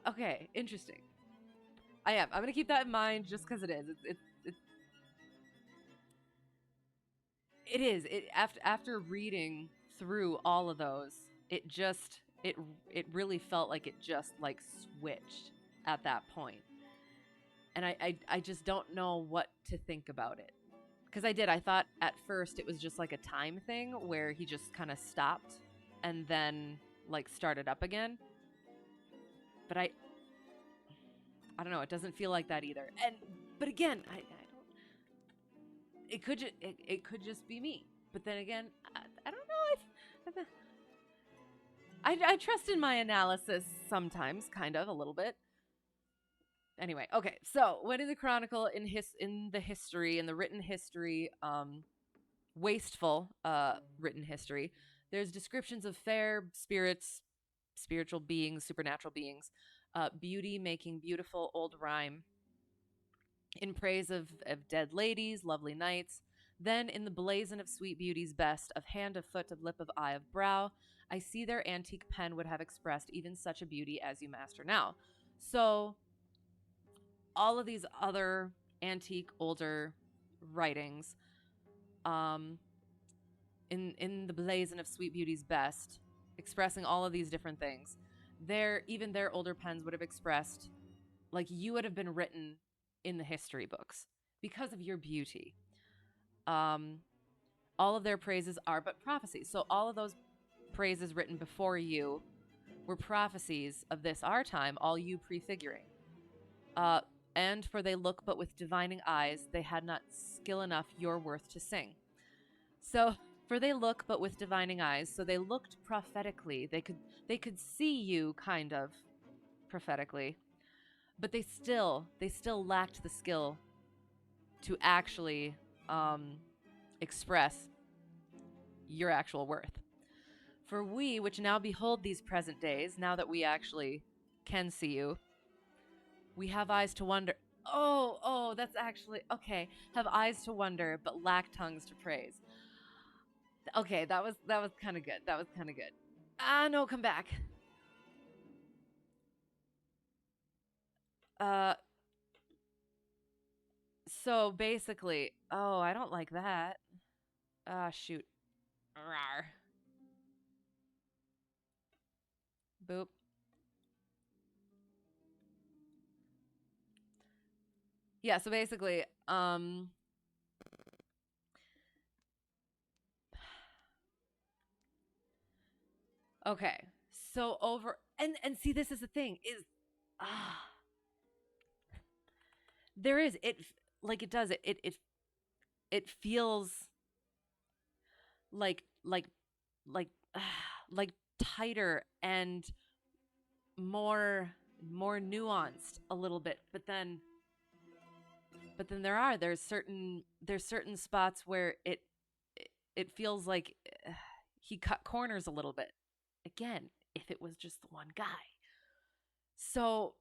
Okay. Interesting. I am. I'm going to keep that in mind just because it is. It is. After reading through all of those, it really felt like it just like switched at that point. And I just don't know what to think about it. Because I thought at first it was just like a time thing where he just kind of stopped and then like started up again. But I don't know, it doesn't feel like that either. But again, I don't, it could just be me. But then again, I don't know. I trust in my analysis sometimes, kind of a little bit. Anyway, okay. So when in the chronicle in the history in the written history, wasteful written history, there's descriptions of fair spirits, spiritual beings, supernatural beings, beauty making beautiful old rhyme in praise of dead ladies, lovely knights. Then in the blazon of sweet beauty's best, of hand, of foot, of lip, of eye, of brow, I see their antique pen would have expressed even such a beauty as you master now. So all of these other antique, older writings, um, in the blazon of sweet beauty's best, expressing all of these different things, even their older pens would have expressed like you would have been written in the history books because of your beauty. Um, all of their praises are but prophecies. So all of those praises written before you were prophecies of this our time, all you prefiguring. And for they look but with divining eyes, they had not skill enough your worth to sing. So for they look but with divining eyes, so they looked prophetically. They could see you kind of prophetically, but they still lacked the skill to actually express your actual worth. For we, which now behold these present days, now that we actually can see you, we have eyes to wonder. Oh, that's actually okay. Have eyes to wonder, but lack tongues to praise. Okay, that was kind of good. That was kind of good. Ah, no, come back. Uh, so basically, oh, I don't like that. Ah, shoot. Rawr. Boop. Yeah, so basically, okay. So over and see this is the thing is ah there is like it does it feels like like like tighter and more more nuanced a little bit, but then there's certain spots where it feels like he cut corners a little bit. Again, if it was just the one guy. So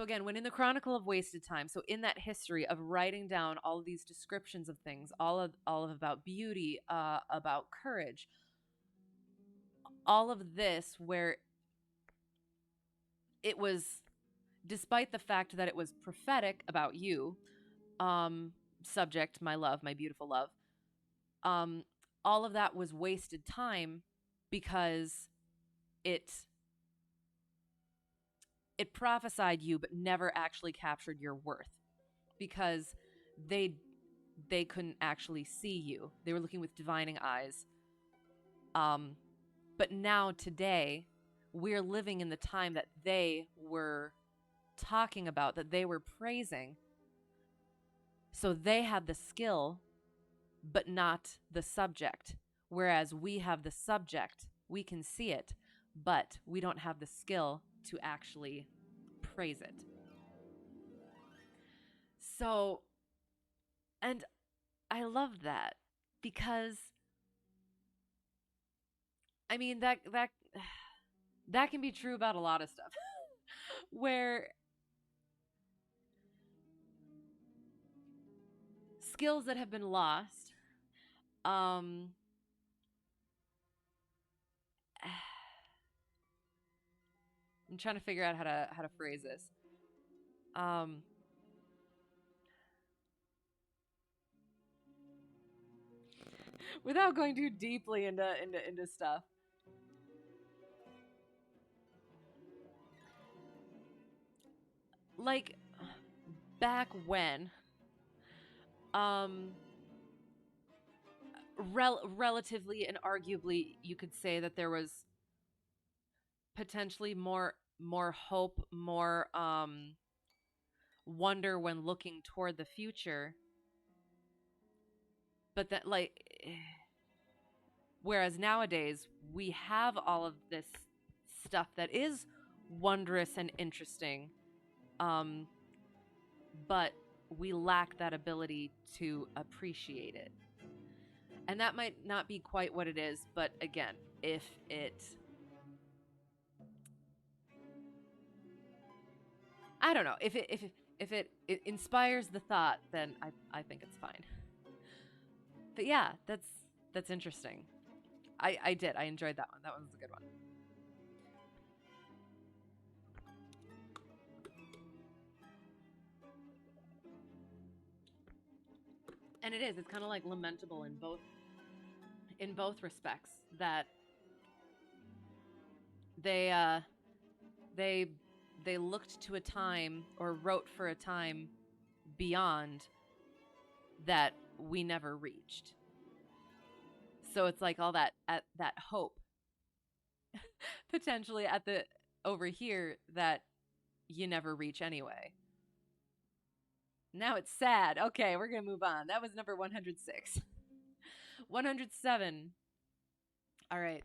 again, when in the Chronicle of Wasted Time, so in that history of writing down all of these descriptions of things, all of about beauty, about courage, all of this where it was, despite the fact that it was prophetic about you, um, subject, my love, my beautiful love, um, all of that was wasted time because it it prophesied you but never actually captured your worth because they they couldn't actually see you. They were looking with divining eyes. Um, but now today, we're living in the time that they were talking about, that they were praising. So they had the skill, but not the subject. Whereas we have the subject, we can see it, but we don't have the skill to actually praise it. So, and I love that because I mean that can be true about a lot of stuff. Where skills that have been lost, um I'm trying to figure out how to phrase this. Um Without going too deeply into stuff. Like back when um relatively and arguably you could say that there was potentially more hope, more wonder when looking toward the future, but that like whereas nowadays we have all of this stuff that is wondrous and interesting, um, but we lack that ability to appreciate it. And that might not be quite what it is, but again, if it, I don't know, if it inspires the thought, then I think it's fine. But yeah, that's interesting. I enjoyed that one. That one was a good one. And it is. It's kind of like lamentable in both respects that they they they looked to a time or wrote for a time beyond that we never reached. So it's like all that hope potentially at the over here that you never reach anyway. Now it's sad. Okay, we're going to move on. That was number 106. 107. All right.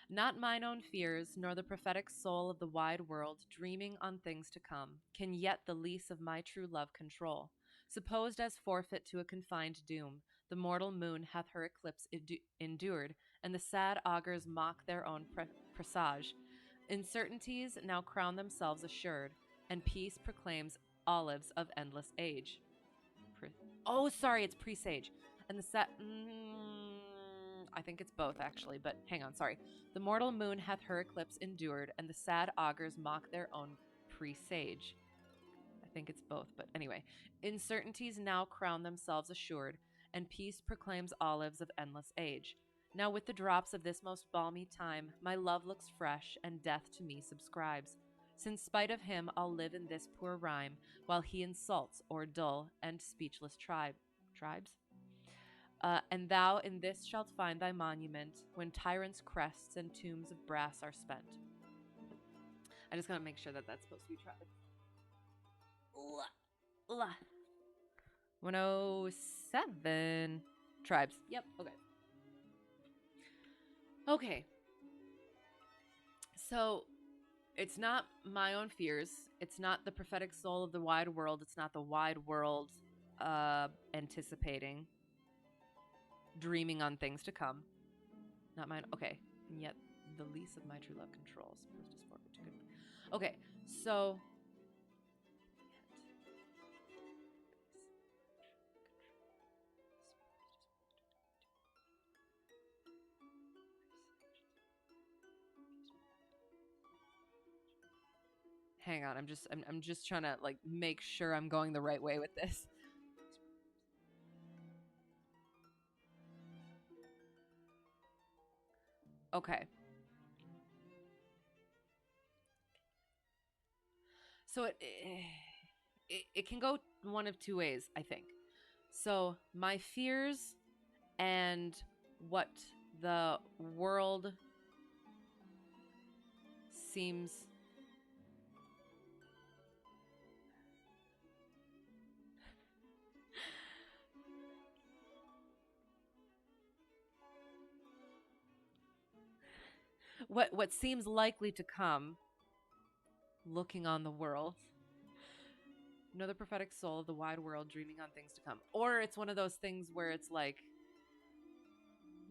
Not mine own fears, nor the prophetic soul of the wide world, dreaming on things to come, can yet the lease of my true love control. Supposed as forfeit to a confined doom, the mortal moon hath her eclipse endured, and the sad augurs mock their own presage. Uncertainties now crown themselves assured, and peace proclaims olives of endless age. Pre- oh, sorry, it's presage. And the sad. I think it's both actually, but hang on, sorry. The mortal moon hath her eclipse endured, and the sad augurs mock their own presage. I think it's both, but anyway. Uncertainties now crown themselves assured, and peace proclaims olives of endless age. Now with the drops of this most balmy time, my love looks fresh, and death to me subscribes. Since spite of him, I'll live in this poor rhyme, while he insults o'er dull and speechless tribes. And thou in this shalt find thy monument, when tyrants' crests and tombs of brass are spent. I just gotta make sure that that's supposed to be tribes. 107 tribes. Yep. Okay. Okay. So it's not my own fears. It's not the prophetic soul of the wide world. It's not the wide world anticipating, dreaming on things to come. Not mine. Okay. And yet the lease of my true love controls. Okay. So hang on. I'm just trying to like make sure I'm going the right way with this. Okay. So it can go one of two ways, I think. So my fears and what the world seems what seems likely to come, looking on the world. Know the prophetic soul of the wide world, dreaming on things to come. Or it's one of those things where it's like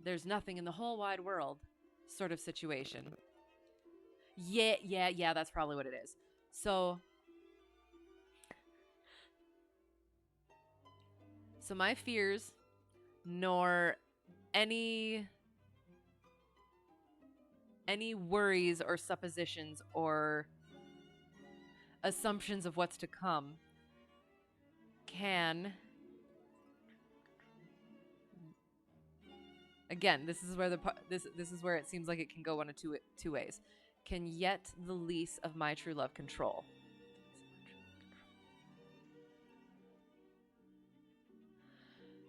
there's nothing in the whole wide world sort of situation. Yeah, that's probably what it is. So my fears nor any worries or suppositions or assumptions of what's to come can, again, this is where this is where it seems like it can go one of two ways. Can yet the lease of my true love control.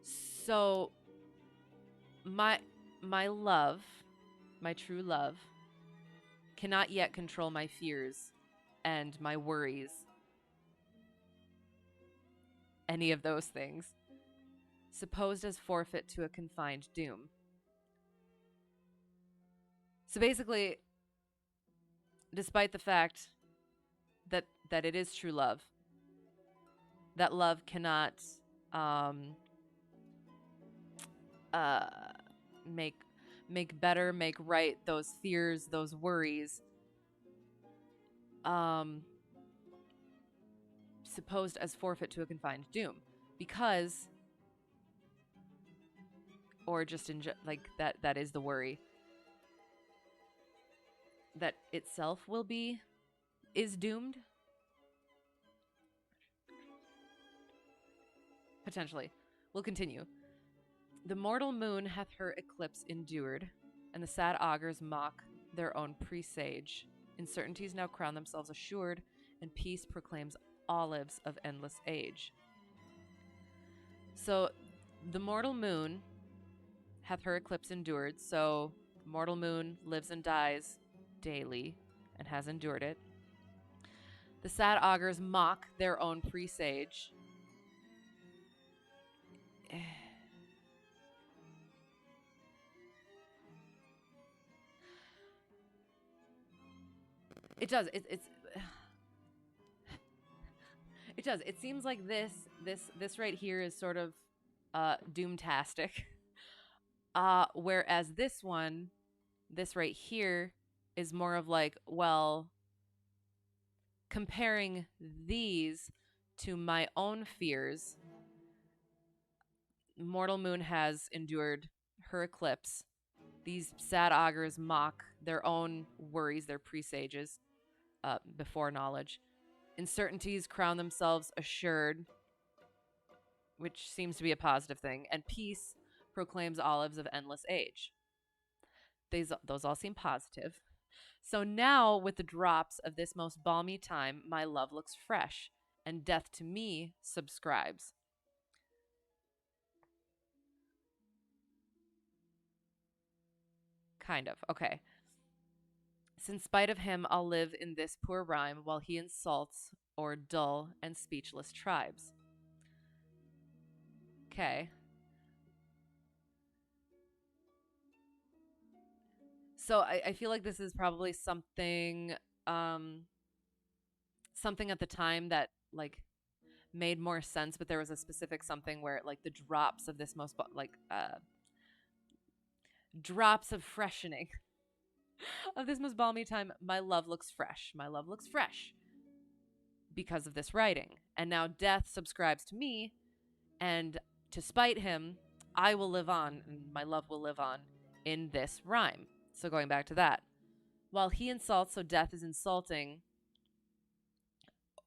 So my love, my true love, cannot yet control my fears and my worries. Any of those things. Supposed as forfeit to a confined doom. So basically, despite the fact that it is true love, that love cannot make better, make right those fears, those worries, supposed as forfeit to a confined doom, because, or just like that is the worry, that itself is doomed, potentially. We'll continue. The mortal moon hath her eclipse endured, and the sad augurs mock their own presage. Uncertainties now crown themselves assured, and peace proclaims olives of endless age. So the mortal moon hath her eclipse endured. So mortal moon lives and dies daily and has endured it. The sad augurs mock their own presage. It does. It does. It seems like this right here is sort of doomtastic. Whereas this right here is more of like, well, comparing these to my own fears, mortal moon has endured her eclipse, These sad augurs mock their own worries, their presages, before knowledge. Uncertainties crown themselves assured, which seems to be a positive thing, and peace proclaims olives of endless age. Those all seem positive. So now, with the drops of this most balmy time, my love looks fresh, and death to me subscribes. Kind of. Okay. Since spite of him, I'll live in this poor rhyme while he insults o'er dull and speechless tribes. Okay. So I feel like this is probably um something at the time that like made more sense, but there was a specific something where like the drops of this most drops of freshening of this most balmy time, my love looks fresh. My love looks fresh because of this writing. And now death subscribes to me, and to spite him, I will live on, and my love will live on in this rhyme. So going back to that. While he insults, so death is insulting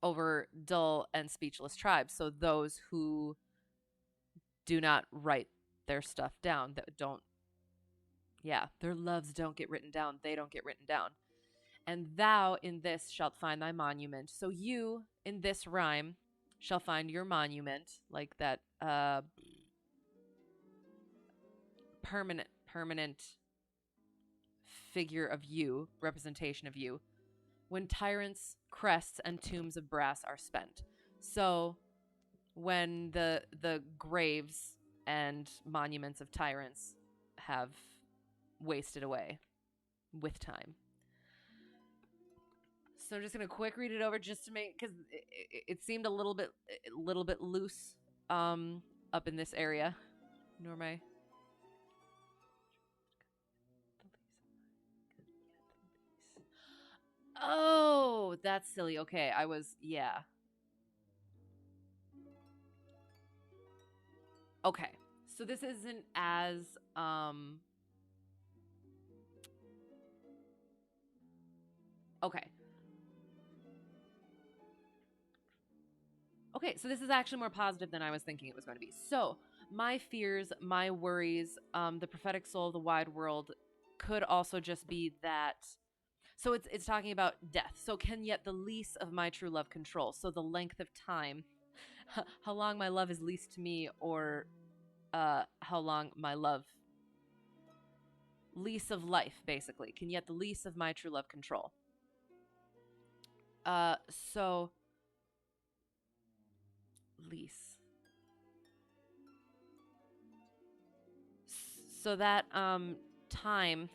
over dull and speechless tribes. So those who do not write their stuff down, that don't, yeah, their loves don't get written down. They don't get written down. And thou in this shalt find thy monument. So you in this rhyme shall find your monument, like that permanent figure of you, representation of you, when tyrants' crests and tombs of brass are spent. So when the graves and monuments of tyrants have wasted away with time. So I'm just gonna quick read it over just to make, because it seemed a little bit loose up in this area. Nor my Oh, that's silly. Okay, yeah. Okay. So this isn't as okay. Okay, so this is actually more positive than I was thinking it was going to be. So, my fears, my worries, the prophetic soul of the wide world could also just be that. So it's talking about death. So can yet the lease of my true love control. So the length of time, how long my love is leased to me, or how long my love, lease of life, basically. Can yet the lease of my true love control. So lease. So that time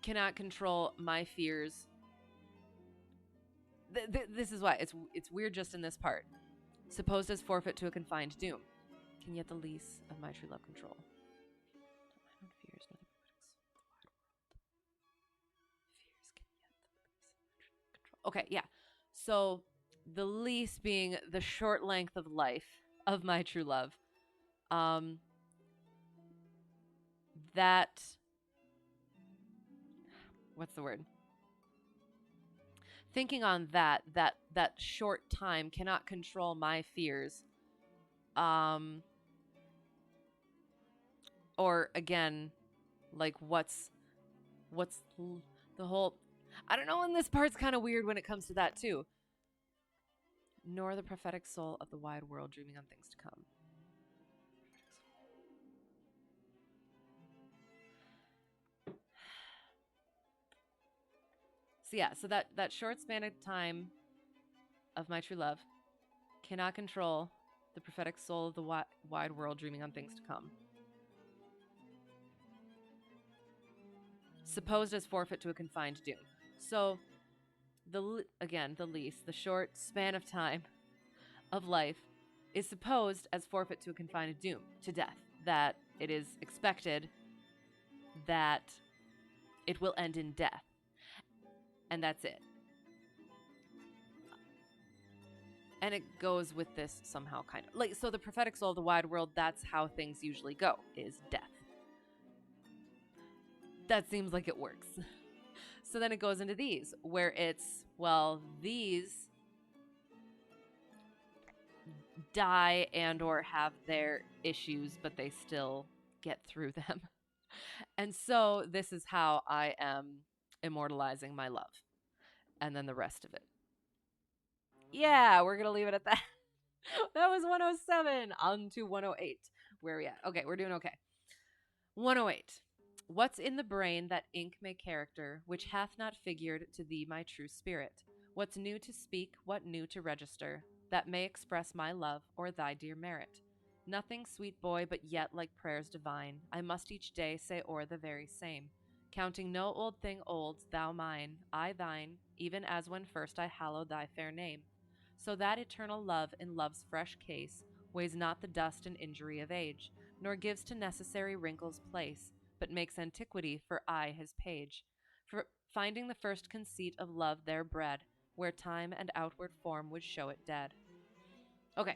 cannot control my fears. This is why it's weird just in this part. Supposed as forfeit to a confined doom. Can yet the lease of my true love control. Fears, fears can yet the lease of my true love control. Okay, yeah. So the lease being the short length of life of my true love. That, what's the word? Thinking on that short time cannot control my fears. Or again, like what's the whole, I don't know, and this part's kind of weird when it comes to that too. Nor the prophetic soul of the wide world dreaming on things to come. So yeah, so that short span of time of my true love cannot control the prophetic soul of the wide world dreaming on things to come. Supposed as forfeit to a confined doom. So the lease, the short span of time of life, is supposed as forfeit to a confined doom, to death. That it is expected that it will end in death. And that's it. And it goes with this somehow, kind of. Like, so the prophetic soul of the wide world, that's how things usually go, is death. That seems like it works. So then it goes into these, where it's, well, these die and or have their issues, but they still get through them. And so this is how I am immortalizing my love. And then the rest of it. Yeah, we're going to leave it at that. That was 107. On to 108. Where are we at? Okay, we're doing okay. 108. What's in the brain that ink may character, which hath not figured to thee my true spirit? What's new to speak, what new to register, that may express my love or thy dear merit? Nothing, sweet boy, but yet like prayers divine, I must each day say o'er the very same, counting no old thing old, thou mine, I thine, even as when first I hallowed thy fair name. So that eternal love in love's fresh case weighs not the dust and injury of age, nor gives to necessary wrinkles place, but makes antiquity for aye his page. For finding the first conceit of love there bred, where time and outward form would show it dead. Okay.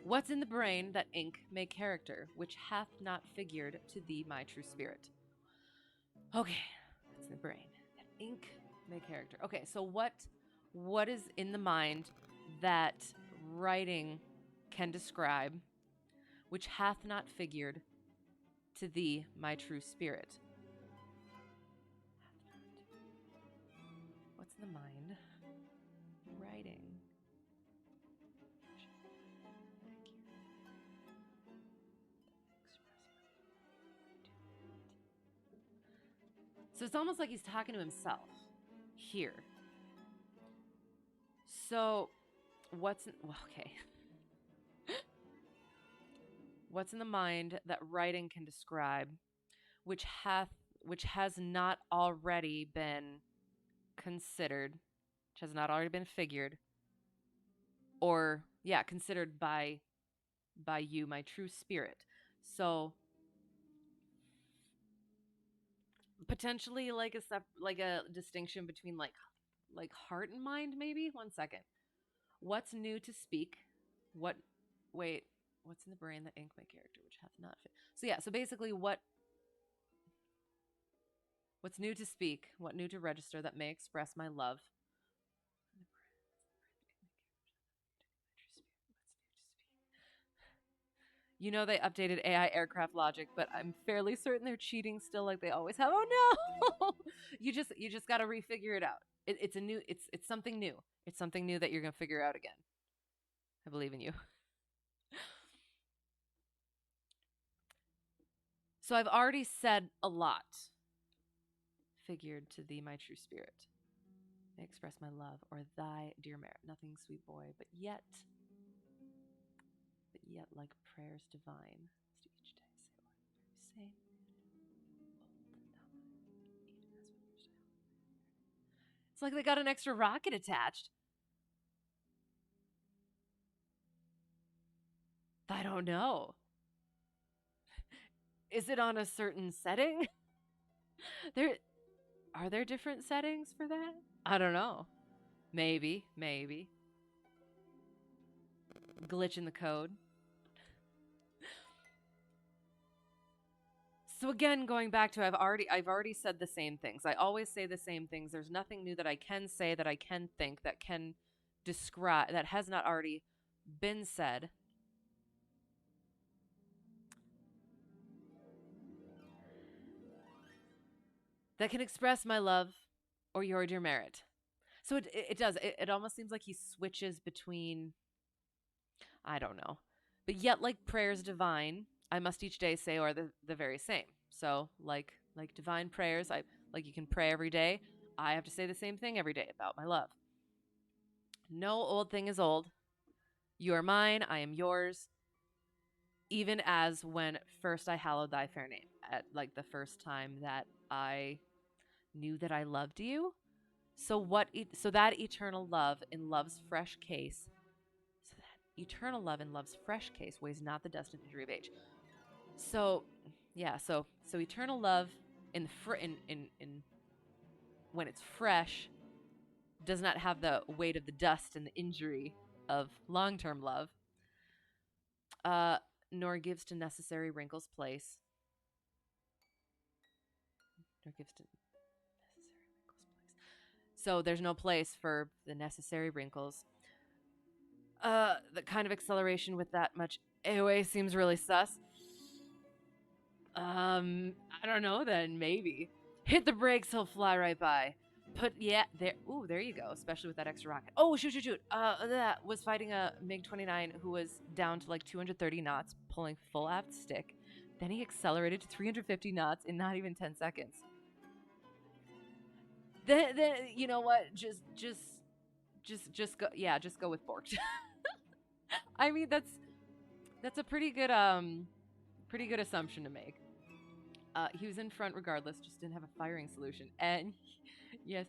What's in the brain that ink may character, which hath not figured to thee my true spirit? Okay, that's in the brain. That ink may character. Okay, so what is in the mind that writing can describe, which hath not figured to thee my true spirit? What's in the mind? Writing. So it's almost like he's talking to himself here. So okay. What's in the mind that writing can describe, which has not already been considered, which has not already been figured, or considered by you, my true spirit. So potentially like a distinction between like heart and mind, maybe. One second. What's new to speak? What's in the brain that ink my character, which hath not fit? So basically what's new to speak, what new to register that may express my love? You know they updated AI aircraft logic, but I'm fairly certain they're cheating still like they always have. Oh no! you just got to refigure it out. It's something new. It's something new that you're going to figure out again. I believe in you. So I've already said a lot. Figured to thee my true spirit. May express my love or thy dear merit. Nothing, sweet boy, but yet like prayers divine. Each day say it's like they got an extra rocket attached. I don't know. Is it on a certain setting? Are there different settings for that? I don't know. Maybe. Glitch in the code. So again, going back to I've already said the same things. I always say the same things. There's nothing new that I can say, that I can think, that can describe, that has not already been said. That can express my love or your dear merit. So it does. It almost seems like he switches between, I don't know. But yet like prayers divine, I must each day say or the very same. So like divine prayers, like you can pray every day. I have to say the same thing every day about my love. No old thing is old. You are mine, I am yours. Even as when first I hallowed thy fair name, at like the first time that I knew that I loved you. So that eternal love in love's fresh case. So that eternal love in love's fresh case weighs not the dust and injury of age. So, yeah. So eternal love in when it's fresh does not have the weight of the dust and the injury of long-term love. Uh, Nor gives to necessary wrinkles place. Nor gives to necessary wrinkles place. So there's no place for the necessary wrinkles. The kind of acceleration with that much AOA seems really sus. I don't know then, maybe. Hit the brakes, he'll fly right by. There. Ooh, there you go. Especially with that extra rocket. Oh, shoot. That was fighting a MiG-29 who was down to like 230 knots, pulling full aft stick. Then he accelerated to 350 knots in not even 10 seconds. Then you know what? Just go. Yeah, just go with Borked. I mean, that's a pretty good assumption to make. He was in front regardless, just didn't have a firing solution. And yes,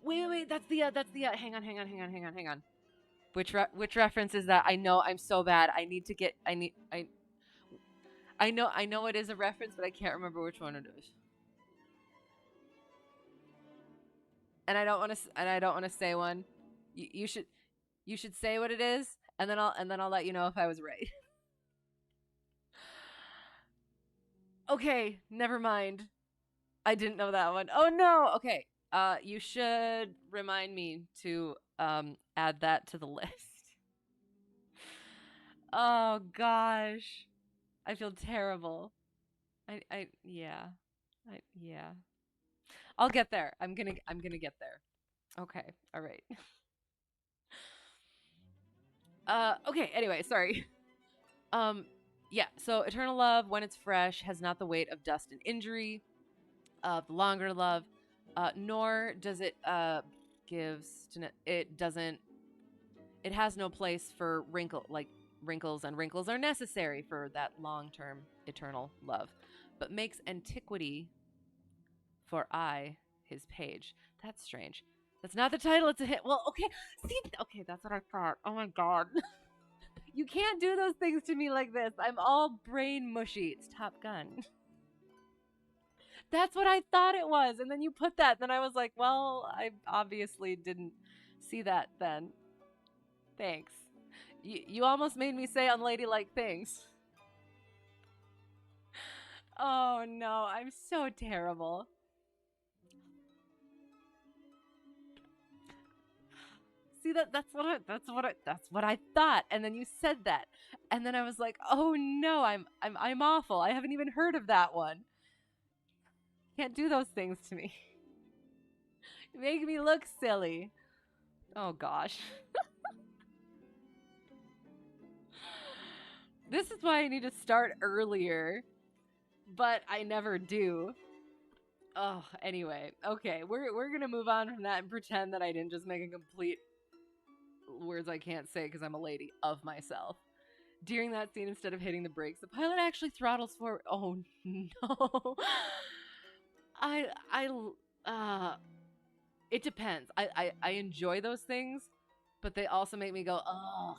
wait, that's the hang on. Which reference is that? I know I'm so bad. I know it is a reference, but I can't remember which one it is. And I don't want to say one. You should say what it is, and then I'll let you know if I was right. Okay, never mind. I didn't know that one. Oh no. Okay. You should remind me to add that to the list. Oh gosh. I feel terrible. Yeah. Yeah. I'll get there. I'm going to get there. Okay. All right. Okay, anyway, sorry. Yeah, so eternal love, when it's fresh, has not the weight of dust and injury, of the longer love, nor does it it has no place for wrinkles, and wrinkles are necessary for that long-term eternal love, but makes antiquity for his page. That's strange. That's not the title, it's a hit. Well, okay, that's what I thought. Oh my god. You can't do those things to me like this. I'm all brain mushy. It's Top Gun. That's what I thought it was. And then you put that. Then I was like, well, I obviously didn't see that then. Thanks. You almost made me say unladylike things. Oh no, I'm so terrible. See that's what I thought, and then you said that, and then I was like, oh no, I'm awful. I haven't even heard of that one. Can't do those things to me. You make me look silly. Oh gosh. This is why I need to start earlier, but I never do. Oh, anyway, okay, we're gonna move on from that and pretend that I didn't just make a complete words I can't say because I'm a lady of myself. During that scene, instead of hitting the brakes, the pilot actually throttles forward. Oh no. It depends. I enjoy those things, but they also make me go, oh.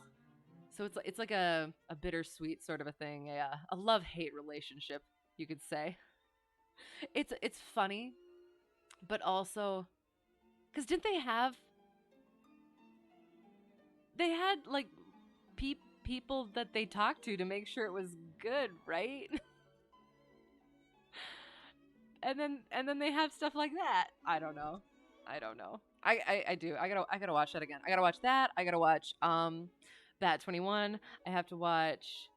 So it's like a bittersweet sort of a thing, a love-hate relationship, you could say. It's funny, but also, because didn't they had like people that they talked to make sure it was good, right? and then they have stuff like that. I don't know. I do. I gotta watch that again. I gotta watch that. I gotta watch Bat 21. I have to watch.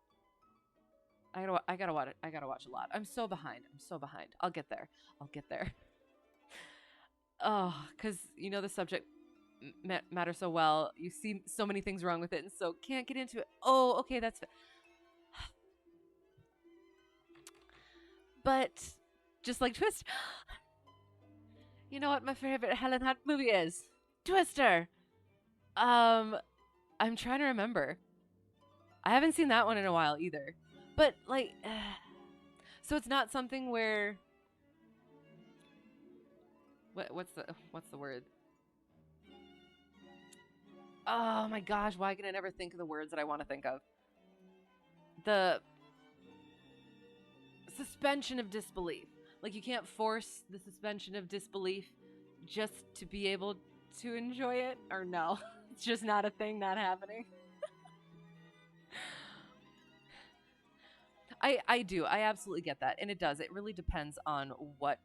I gotta watch a lot. I'm so behind. I'll get there. Oh, because you know the subject matter so well. You see so many things wrong with it, and so can't get into it. Oh, okay, that's. But just like Twist, you know what my favorite Helen Hunt movie is? Twister. I'm trying to remember. I haven't seen that one in a while either. But like, so it's not something where. What's the word? Oh my gosh, why can I never think of the words that I want to think of? The suspension of disbelief. Like, you can't force the suspension of disbelief just to be able to enjoy it, or no. It's just not a thing not happening. I do. I absolutely get that. And it does. It really depends on what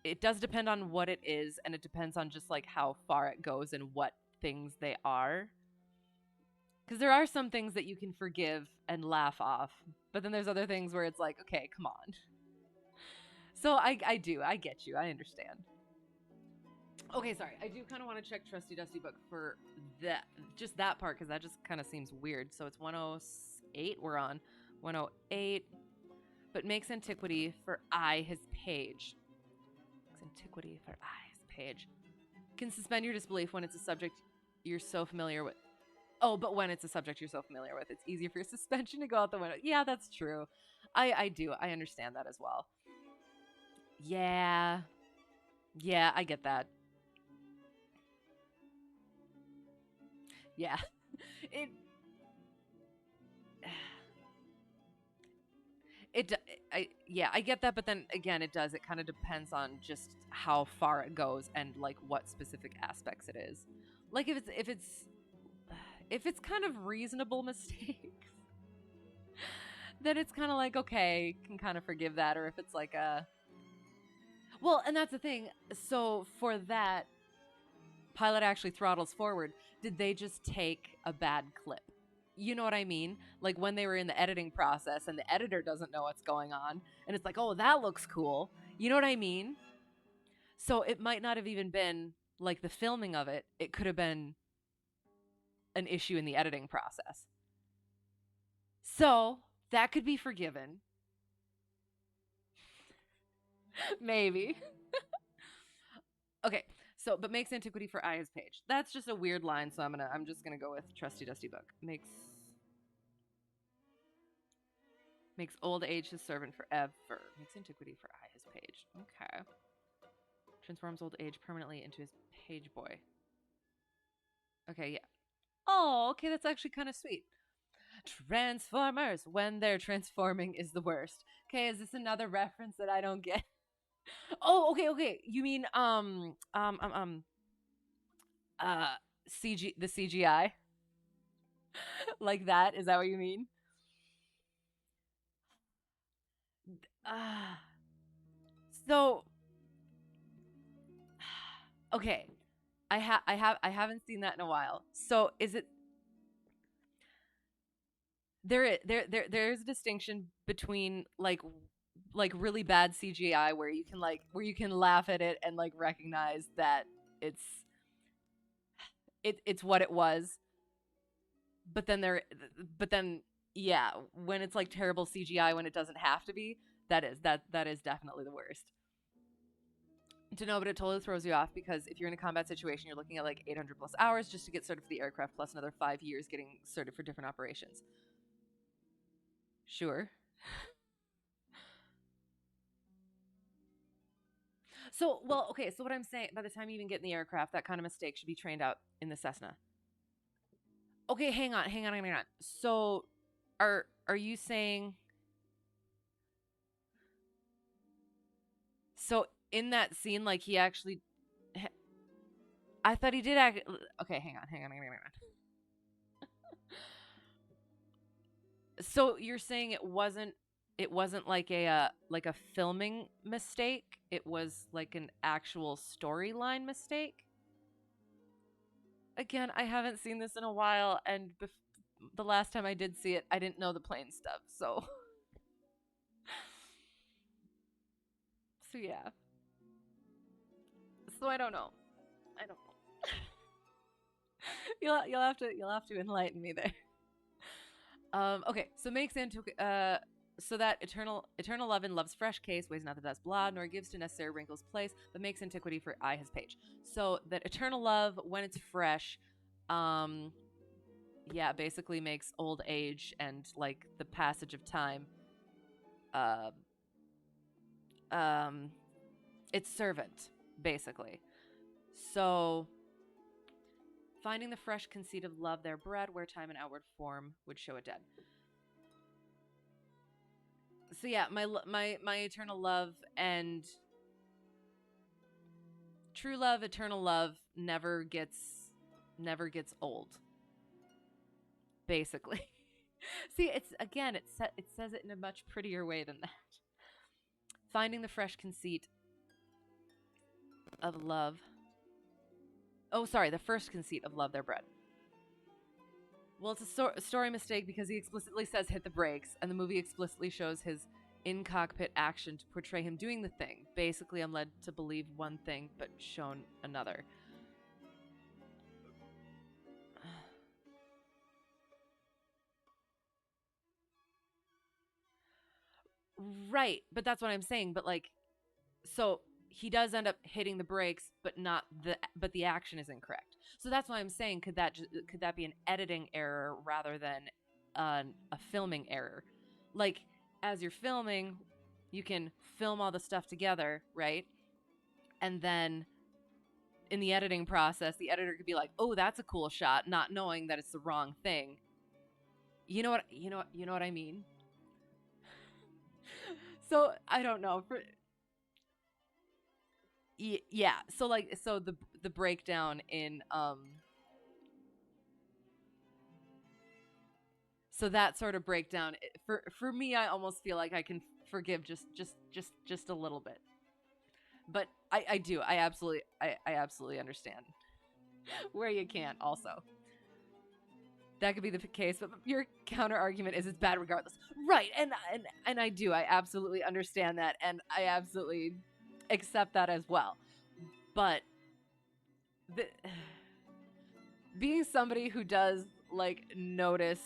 it does depend on what it is, and it depends on just like how far it goes and what things they are. Because there are some things that you can forgive and laugh off, but then there's other things where it's like, okay, come on. So I do. I get you. I understand. Okay, sorry. I do kind of want to check Trusty Dusty Book for that, just that part, because that just kind of seems weird. So it's 108 we're on. 108. But makes antiquity for I his page. Makes antiquity for I his page. Can suspend your disbelief when it's a subject you're so familiar with. Oh, but when it's a subject you're so familiar with, it's easier for your suspension to go out the window. Yeah, that's true. I do. I understand that as well. Yeah. Yeah, I get that. Yeah. It it I get that, but then again it does. It kind of depends on just how far it goes and like what specific aspects it is. Like if it's kind of reasonable mistakes, then it's kind of like okay, can kind of forgive that. Or if it's like a well, and that's the thing. So for that, pilot actually throttles forward. Did they just take a bad clip? You know what I mean? Like when they were in the editing process and the editor doesn't know what's going on, and it's like, oh, that looks cool. You know what I mean? So it might not have even been like the filming of it. It could have been an issue in the editing process. So that could be forgiven. Maybe. Okay. So, but makes antiquity for I his page. That's just a weird line, so I'm just gonna go with trusty dusty book. Makes old age his servant forever. Makes antiquity for I his page. Okay. Transforms old age permanently into his page boy. Okay, yeah. Oh, okay, that's actually kind of sweet. Transformers, when they're transforming is the worst. Okay, is this another reference that I don't get? Oh, okay. You mean uh the CGI? Like that? Is that what you mean? Uh, so okay. I haven't seen that in a while. So is it there's a distinction between like really bad CGI where you can laugh at it and like recognize that it's it's what it was, but then but then yeah, when it's like terrible CGI when it doesn't have to be, that is definitely the worst. To know, but it totally throws you off because if you're in a combat situation, you're looking at like 800 plus hours just to get started for the aircraft, plus another 5 years getting started for different operations. Sure. So, well, okay. So what I'm saying, by the time you even get in the aircraft, that kind of mistake should be trained out in the Cessna. Okay, hang on. So, are you saying so in that scene, like he actually? I thought he did act. Okay, hang on. So you're saying it wasn't like a filming mistake. It was like an actual storyline mistake. Again, I haven't seen this in a while, and the last time I did see it, I didn't know the plane stuff. So, so yeah. So I don't know. I don't know. You'll have to enlighten me there. Okay. So makes into so that eternal love and love's fresh case weighs not the dust blood nor gives to necessary wrinkles place, but makes antiquity for I his page. So that eternal love when it's fresh, um, yeah, basically makes old age and like the passage of time, uh, um, its servant, basically. So finding the fresh conceit of love their bread, where time and outward form would show it dead. So yeah, my eternal love and true love, eternal love never gets never gets old, basically. See, it's again, it says it in a much prettier way than that. Finding the fresh conceit of love. Oh, sorry, the first conceit of love their bread. Well, it's a story mistake because he explicitly says hit the brakes, and the movie explicitly shows his in cockpit action to portray him doing the thing. Basically, I'm led to believe one thing, but shown another. Right, but that's what I'm saying. But like, so he does end up hitting the brakes, but the action is incorrect. So that's why I'm saying could that be an editing error rather than a filming error? Like as you're filming, you can film all the stuff together, right? And then in the editing process, the editor could be like, "Oh, that's a cool shot," not knowing that it's the wrong thing. You know what I mean? So I don't know. Yeah. So like, so the breakdown in so that sort of breakdown for me, I almost feel like I can forgive just a little bit. But I do. I absolutely understand where you can't also. That could be the case, but your counter argument is it's bad regardless. Right. And I do. I absolutely understand that and I absolutely accept that as well. But the, being somebody who does like notice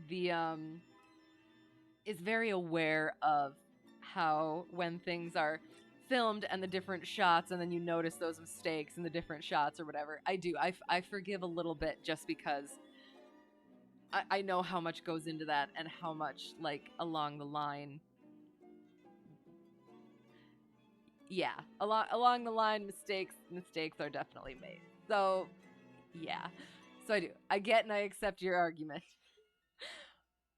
the is very aware of how when things are filmed and the different shots and then you notice those mistakes in the different shots or whatever. I forgive a little bit just because I know how much goes into that and how much like along the line, yeah, along the line mistakes are definitely made. So yeah, so I get and I accept your argument.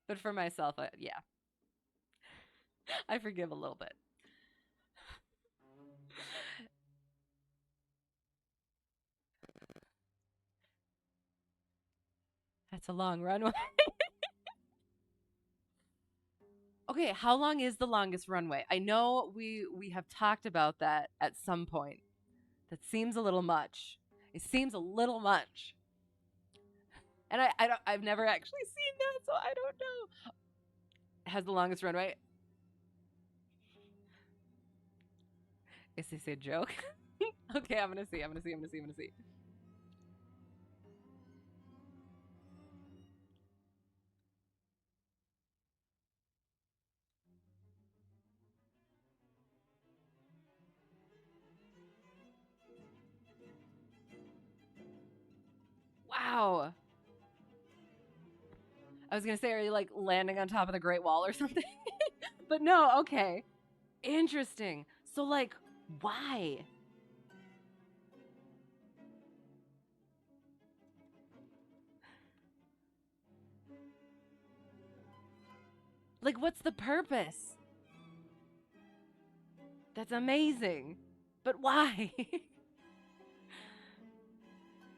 But for myself, yeah, I forgive a little bit. That's a long runway. Okay, how long is the longest runway? I know we have talked about that at some point. That seems a little much. It seems a little much. And I've never actually seen that, so I don't know. It has the longest runway. Is this a joke? Okay, I'm gonna see. I'm gonna see. I'm gonna see. I'm gonna see. Wow. I was gonna say, are you like landing on top of the Great Wall or something? But no. Okay. Interesting. So like, why? Like, what's the purpose? That's amazing. But why?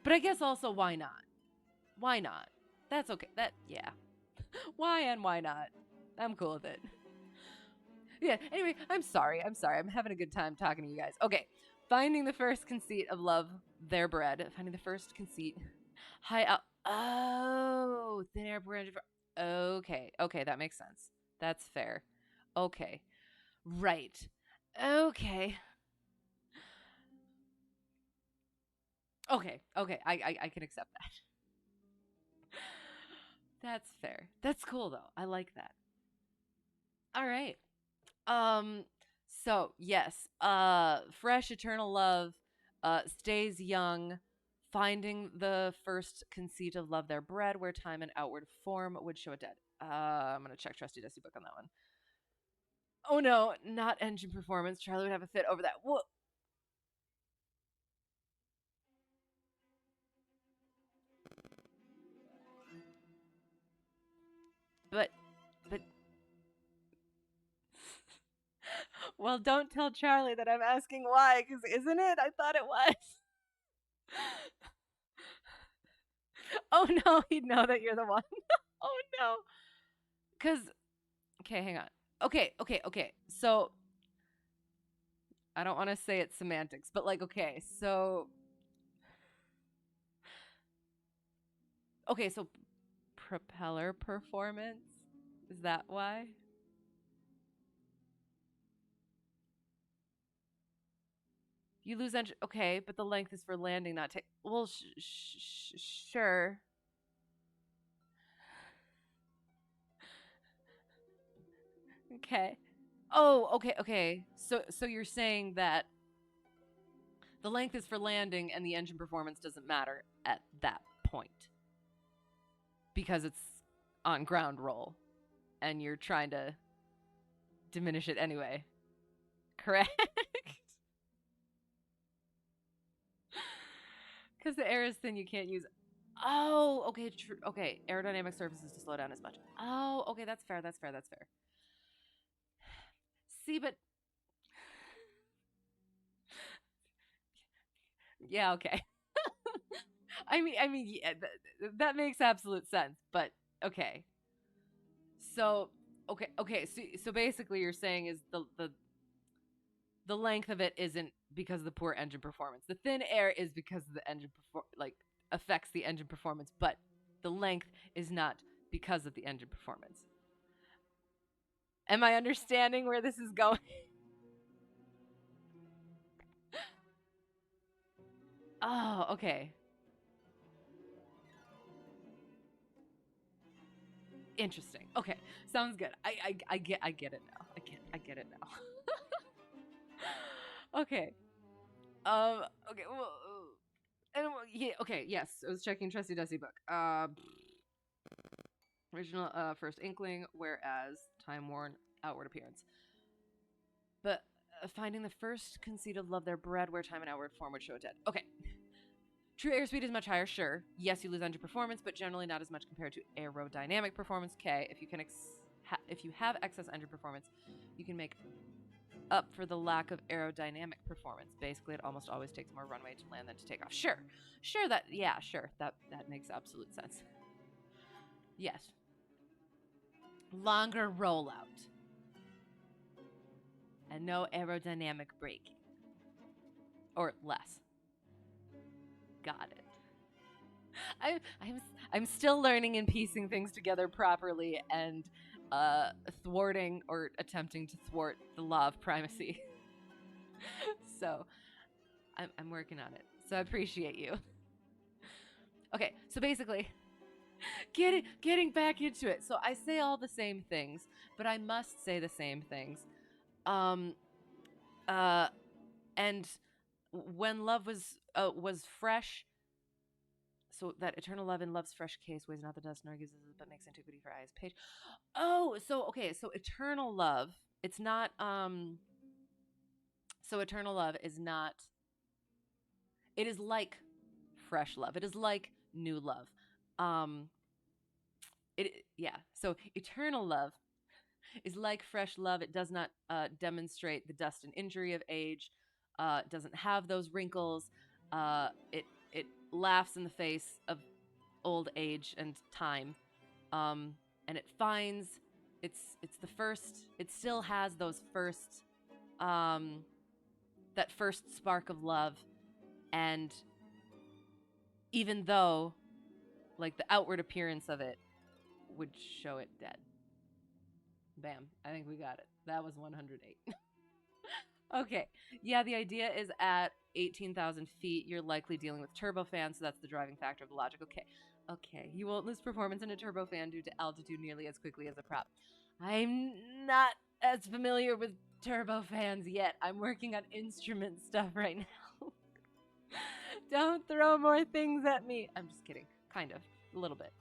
But I guess also why not? Why not? That's okay. That yeah. Why and why not? I'm cool with it. Yeah. Anyway, I'm sorry. I'm sorry. I'm having a good time talking to you guys. Okay. Finding the first conceit of love, their bread. Finding the first conceit. High up. Oh, thin air branch. Okay. Okay. That makes sense. That's fair. Okay. Right. Okay. Okay. Okay. I can accept that. That's fair. That's cool though. I like that. All right. Um so yes, fresh eternal love, stays young, finding the first conceit of love their bread, where time and outward form would show it dead. I'm gonna check Trusty Dusty book on that one. Oh no, not engine performance. Charlie would have a fit over that. Whoa. But but well, don't tell Charlie that I'm asking why, because isn't it? I thought it was. Oh no, he'd know that you're the one. Oh no. Cause okay, hang on. Okay. So I don't want to say it's semantics, but like okay, so propeller performance? Is that why? You lose entry. Okay, but the length is for landing, not take. Well, sure. Okay. Oh, okay. So you're saying that the length is for landing and the engine performance doesn't matter at that point because it's on ground roll and you're trying to diminish it anyway. Correct? Because the air is thin, you can't use. Oh, okay, okay. Aerodynamic surfaces to slow down as much. Oh, okay, that's fair. See, but yeah, okay. I mean, yeah, that makes absolute sense. But okay, so okay. So basically, you're saying is the length of it isn't because of the poor engine performance. The thin air is because of the engine like affects the engine performance, but the length is not because of the engine performance. Am I understanding where this is going? Oh, okay. Interesting. Okay, sounds good. I get it now. I get it now. Okay. Okay. Well. And yeah. Okay. Yes. I was checking Trusty Dusty book. Original. First inkling. Whereas time worn outward appearance. But finding the first conceit of love, their bread, where time and outward form would show it dead. Okay. True airspeed is much higher, sure. Yes, you lose engine performance, but generally not as much compared to aerodynamic performance. K. If you can, if you have excess engine performance, you can make up for the lack of aerodynamic performance. Basically, it almost always takes more runway to land than to take off. Sure. That makes absolute sense. Yes, longer rollout and no aerodynamic braking, or less. Got it. I'm still learning and piecing things together properly and thwarting or attempting to thwart the law of primacy. So I'm working on it. So I appreciate you. Okay, so basically, getting back into it. So I say all the same things, but I must say the same things. Um, uh, and when love was fresh, so that eternal love in love's fresh case weighs not the dust nor gives but makes antiquity for eyes page. Oh, so okay, so eternal love. It's not. So eternal love is not. It is like fresh love. It is like new love. Um, yeah. So eternal love is like fresh love. It does not demonstrate the dust and injury of age. It doesn't have those wrinkles. It laughs in the face of old age and time, and it finds it's the first. It still has those first that first spark of love, and even though like the outward appearance of it would show it dead. Bam! I think we got it. That was 108. Okay. Yeah, the idea is at 18,000 feet, you're likely dealing with turbofan, so that's the driving factor of the logic. Okay. You won't lose performance in a turbofan due to altitude nearly as quickly as a prop. I'm not as familiar with turbofans yet. I'm working on instrument stuff right now. Don't throw more things at me. I'm just kidding. Kind of. A little bit.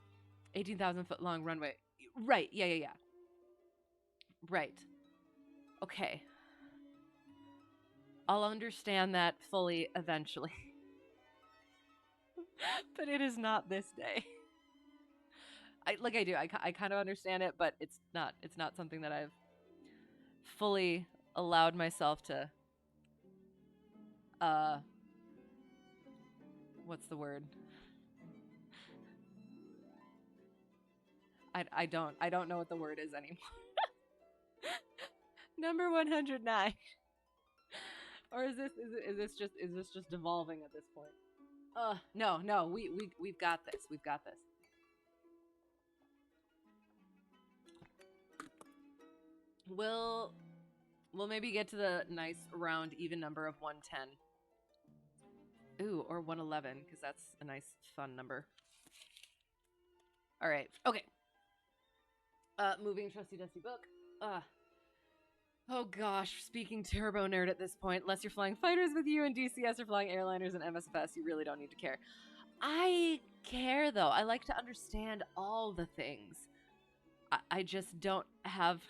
18,000 foot long runway. Right. Yeah. Right. Okay. I'll understand that fully eventually. But it is not this day. I do. I kind of understand it, but it's not something that I've fully allowed myself to uh what's the word? I don't know what the word is anymore. Number 109. Or is this just devolving at this point? No, no, we've got this. We've got this. We'll we'll maybe get to the nice round even number of 110. Ooh, or 111 because that's a nice fun number. All right. Okay. Moving trusty dusty book. Oh gosh, speaking turbo nerd at this point, unless you're flying fighters with you and DCS or flying airliners and MSFS, you really don't need to care. I care though. I like to understand all the things. I just don't have.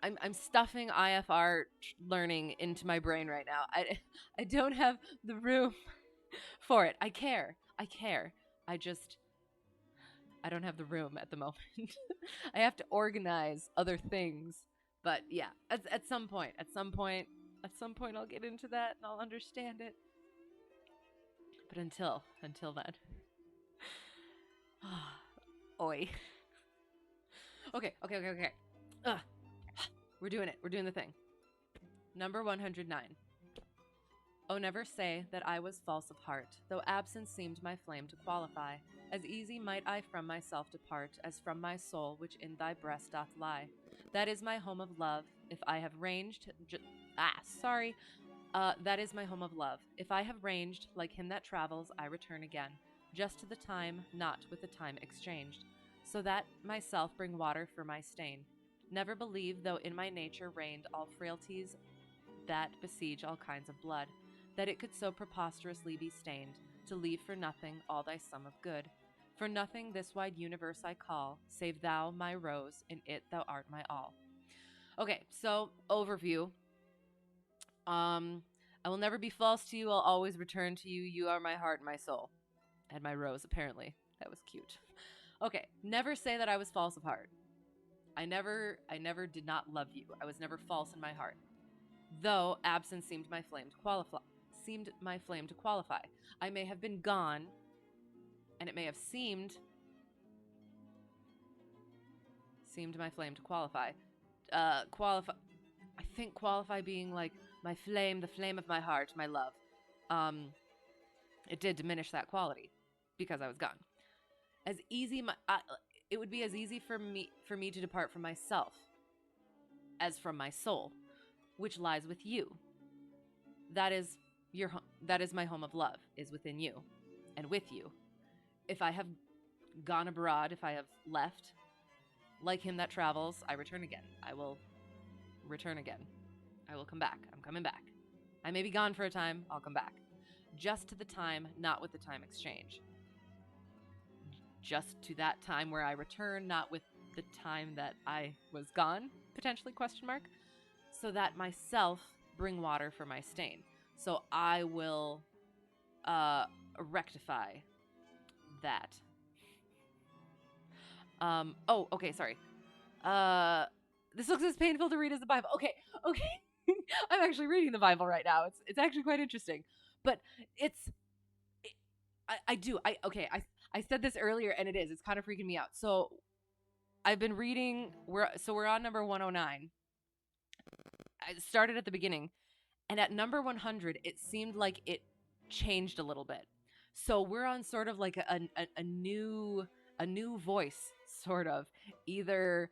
I'm stuffing IFR learning into my brain right now. I don't have the room for it. I care. I don't have the room at the moment. I have to organize other things. But yeah, at some point, I'll get into that and I'll understand it. But until then, oi. Okay. We're doing it. We're doing the thing. Number 109. Oh, never say that I was false of heart, though absence seemed my flame to qualify. As easy might I from myself depart, as from my soul which in thy breast doth lie. That is my home of love. If I have ranged, that is my home of love. If I have ranged, like him that travels, I return again, just to the time, not with the time exchanged, so that myself bring water for my stain. Never believe, though in my nature reigned all frailties that besiege all kinds of blood, that it could so preposterously be stained, to leave for nothing all thy sum of good. For nothing this wide universe I call, save thou my rose, in it thou art my all. Okay, so overview. I will never be false to you, I'll always return to you. You are my heart and my soul. And my rose, apparently. That was cute. Okay, never say that I was false of heart. I never did not love you. I was never false in my heart. Though absence seemed my flame to qualify. I may have been gone, and it may have seemed my flame to qualify. I think qualify being like my flame, the flame of my heart, my love. It did diminish that quality because I was gone. It would be as easy for me to depart from myself as from my soul, which lies with you. That is my home of love, is within you and with you. If I have gone abroad, if I have left, like him that travels, I return again. I will return again. I will come back. I'm coming back. I may be gone for a time. I'll come back. Just to the time, not with the time exchange. Just to that time where I return, not with the time that I was gone, potentially, ? So that myself bring water for my stain. So I will rectify that. Okay, sorry. This looks as painful to read as the Bible. Okay. I'm actually reading the Bible right now. It's actually quite interesting. But I said this earlier and it's kind of freaking me out. So I've been reading, we're on number 109. I started at the beginning, and at number 100, it seemed like it changed a little bit. So we're on sort of like a new voice, sort of. Either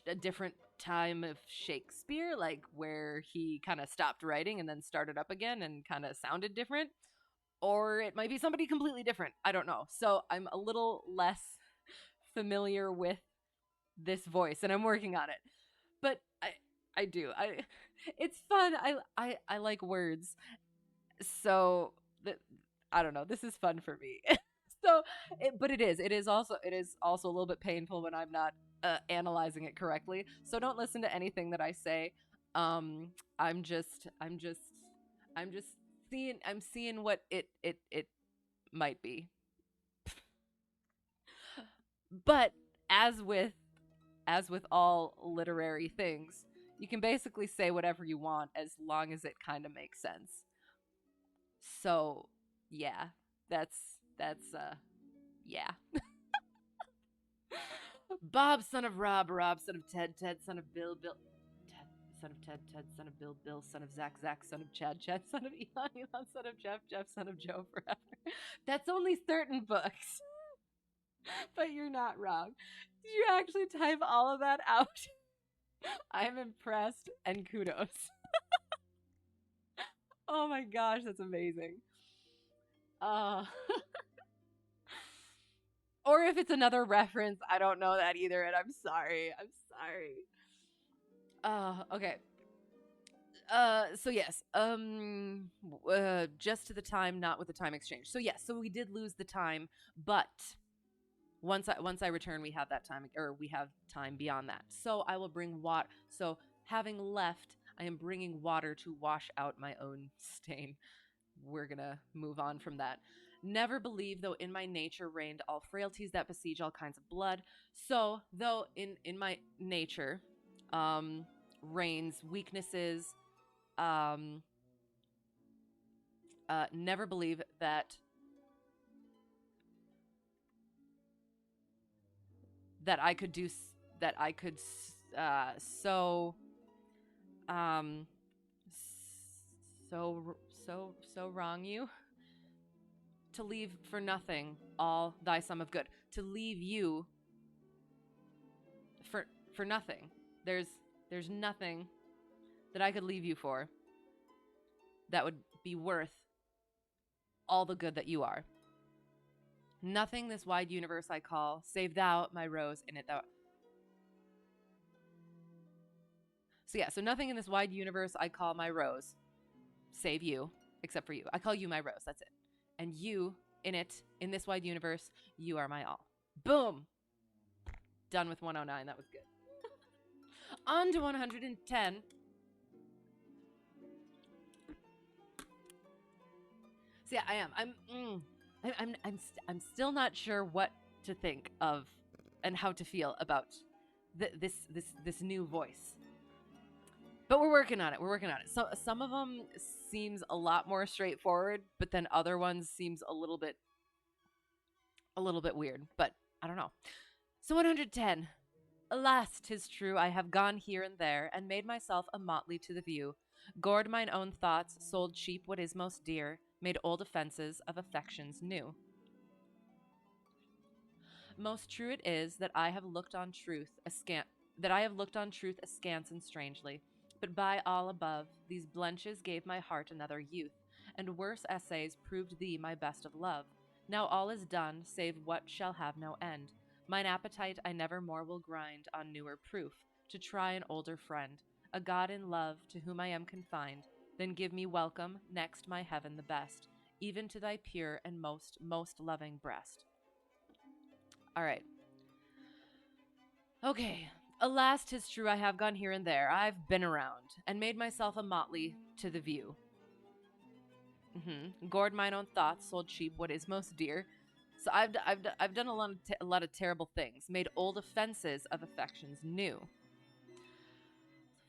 a different time of Shakespeare, like where he kind of stopped writing and then started up again and kind of sounded different. Or it might be somebody completely different. I don't know. So I'm a little less familiar with this voice, and I'm working on it. But I do. It's fun. I like words. So I don't know. This is fun for me. But it is also a little bit painful when I'm not analyzing it correctly. So don't listen to anything that I say. I'm just seeing what it might be. But as with all literary things, you can basically say whatever you want as long as it kind of makes sense. So, yeah, that's yeah. Bob, son of Rob, Rob, son of Ted, Ted, son of Bill, Bill, Ted, son of Ted, Ted, son of Bill, Bill, son of Zach, Zach, son of Chad, Chad, son of Elon, Elon, son of Jeff, Jeff, son of Joe, forever. That's only certain books, but you're not wrong. Did you actually type all of that out? I'm impressed and kudos. Oh my gosh, that's amazing. Uh, or if it's another reference, I don't know that either, and I'm sorry. I'm sorry. Okay. So yes, just to the time, not with the time exchange. So yes, so we did lose the time, but once I return, we have that time, or we have time beyond that. So I will bring water. So having left, I am bringing water to wash out my own stain. We're gonna move on from that. Never believe, though in my nature reigned all frailties that besiege all kinds of blood. So though in my nature, reigns weaknesses, um, never believe that I could do that I could so um so wrong you to leave for nothing all thy sum of good, to leave you for nothing. There's nothing that I could leave you for that would be worth all the good that you are. Nothing this wide universe I call, save thou my rose in it thou. So yeah, so nothing in this wide universe I call my rose, save you, except for you. I call you my rose, that's it. And you, in it, in this wide universe, you are my all. Boom! Done with 109, that was good. On to 110. So yeah, I am. I'm still not sure what to think of and how to feel about this new voice. But we're working on it. We're working on it. So some of them seems a lot more straightforward, but then other ones seems a little bit weird. But I don't know. So 110. Alas, 'tis true, I have gone here and there, and made myself a motley to the view, gored mine own thoughts, sold cheap what is most dear, made old offences of affections new. Most true it is that I have looked on truth askance and strangely, but by all above, these blenches gave my heart another youth, and worse essays proved thee my best of love. Now all is done, save what shall have no end. Mine appetite I never more will grind on newer proof, to try an older friend, a God in love, to whom I am confined. Then give me welcome, next my heaven the best, even to thy pure and most loving breast. All right. Okay. Alas, 'tis true, I have gone here and there. I've been around and made myself a motley to the view. Gored mine own thoughts, sold cheap what is most dear. So I've done a lot of terrible things. Made old offenses of affections new.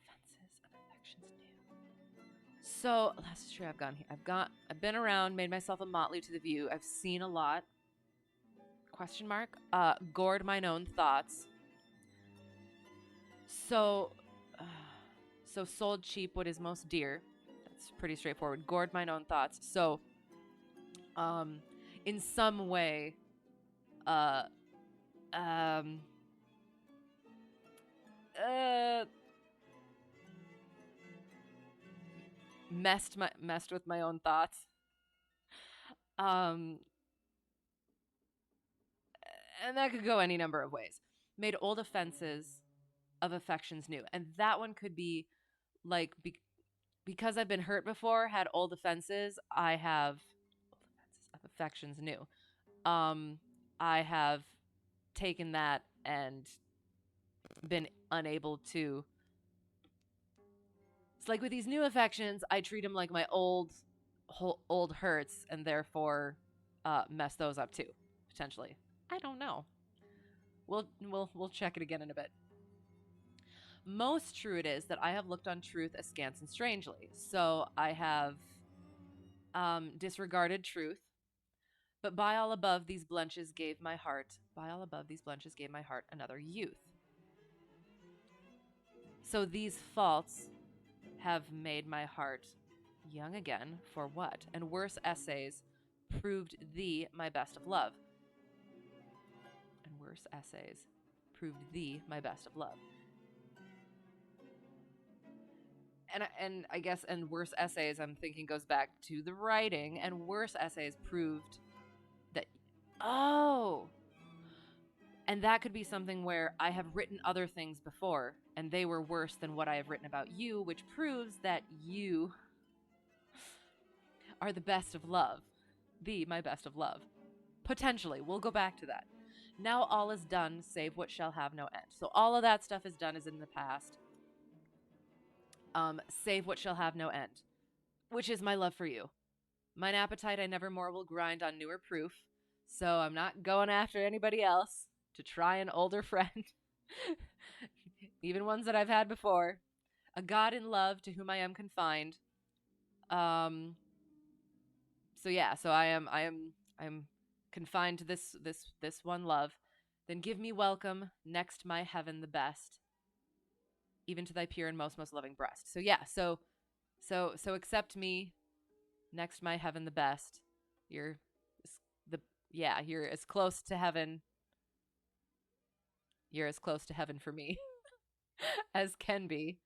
Offenses of affections new. So alas, 'tis true, I've been around, made myself a motley to the view. I've seen a lot. Question mark. Gored mine own thoughts. So, uh, so sold cheap what is most dear. That's pretty straightforward. Gored mine own thoughts. So, in some way, uh, um, uh, messed with my own thoughts. Um, and that could go any number of ways. Made old offenses of affections new, and that one could be like because I've been hurt before, had old offenses. I have old offenses of affections new. I have taken that and been unable to. It's like with these new affections, I treat them like my old hurts, and therefore mess those up too, potentially. I don't know. We'll check it again in a bit. Most true it is that I have looked on truth askance and strangely. So I have disregarded truth. But by all above these blenches gave my heart, by all above these blenches gave my heart another youth. So these faults have made my heart young again for what? And worse essays proved thee my best of love. And worse essays proved thee my best of love. And I guess and worse essays I'm thinking goes back to the writing, and worse essays proved that and that could be something where I have written other things before and they were worse than what I have written about you, which proves that you are the best of love. The my best of love. Potentially. We'll go back to that. Now all is done, save what shall have no end. So all of that stuff is done, is in the past. Save what shall have no end, which is my love for you. Mine appetite I nevermore will grind on newer proof, so I'm not going after anybody else to try an older friend, even ones that I've had before. A God in love to whom I am confined. So yeah, so I'm confined to this one love. Then give me welcome next my heaven the best, even to thy pure and most loving breast. So yeah, so accept me next my heaven the best. You're as close to heaven. You're as close to heaven for me as can be.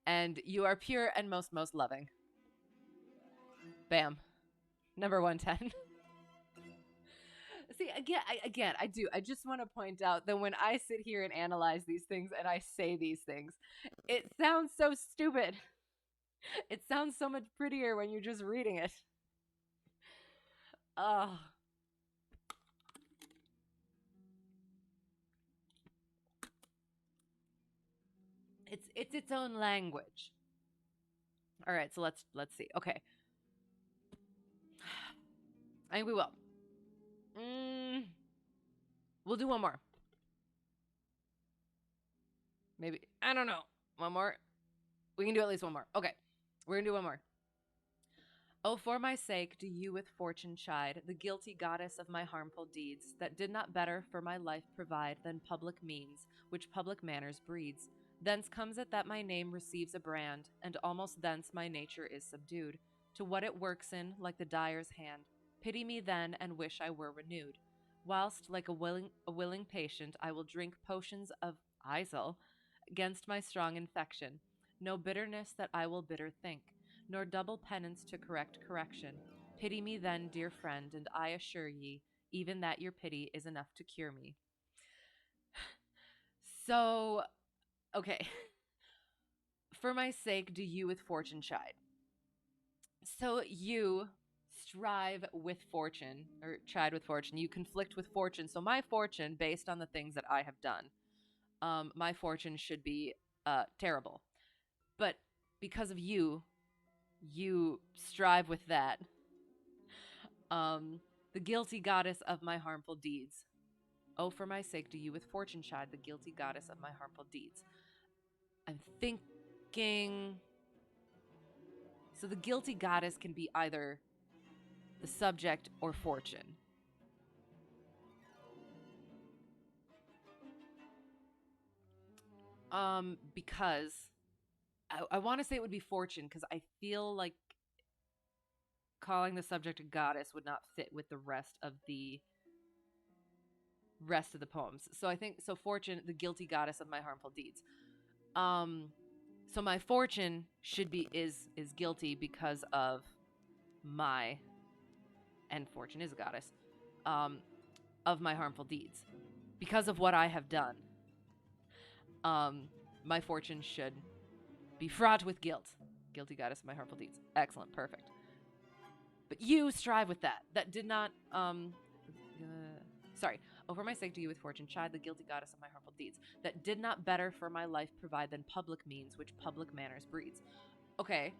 And you are pure and most loving. Bam. Number 110. See, I just want to point out that when I sit here and analyze these things and I say these things, it sounds so stupid. It sounds so much prettier when you're just reading it. Oh. It's its own language. All right, so let's see. Okay. I think we will. We'll do one more. Maybe. I don't know. One more. We can do at least one more. Okay. We're going to do one more. Oh, for my sake, do you with fortune chide, the guilty goddess of my harmful deeds, that did not better for my life provide than public means, which public manners breeds. Thence comes it that my name receives a brand, and almost thence my nature is subdued, to what it works in, like the dyer's hand. Pity me then, and wish I were renewed. Whilst, like a willing patient, I will drink potions of Isel against my strong infection. No bitterness that I will bitter think, nor double penance to correct correction. Pity me then, dear friend, and I assure ye, even that your pity is enough to cure me. So, okay. For my sake, do you with fortune chide. So you strive with fortune, or chide with fortune. You conflict with fortune. So my fortune, based on the things that I have done, my fortune should be terrible. But because of you strive with that. The guilty goddess of my harmful deeds. Oh, for my sake, do you with fortune chide, the guilty goddess of my harmful deeds. I'm thinking. So the guilty goddess can be either the subject or fortune. Because I want to say it would be fortune, because I feel like calling the subject a goddess would not fit with the rest of the poems. So I think fortune, the guilty goddess of my harmful deeds. So my fortune should be is guilty because of my, and fortune is a goddess, of my harmful deeds. Because of what I have done. My fortune should be fraught with guilt. Guilty goddess of my harmful deeds. Excellent, perfect. But you strive with that. That did not sorry. Oh, for my sake do you with fortune chide, the guilty goddess of my harmful deeds, that did not better for my life provide than public means, which public manners breeds. Okay,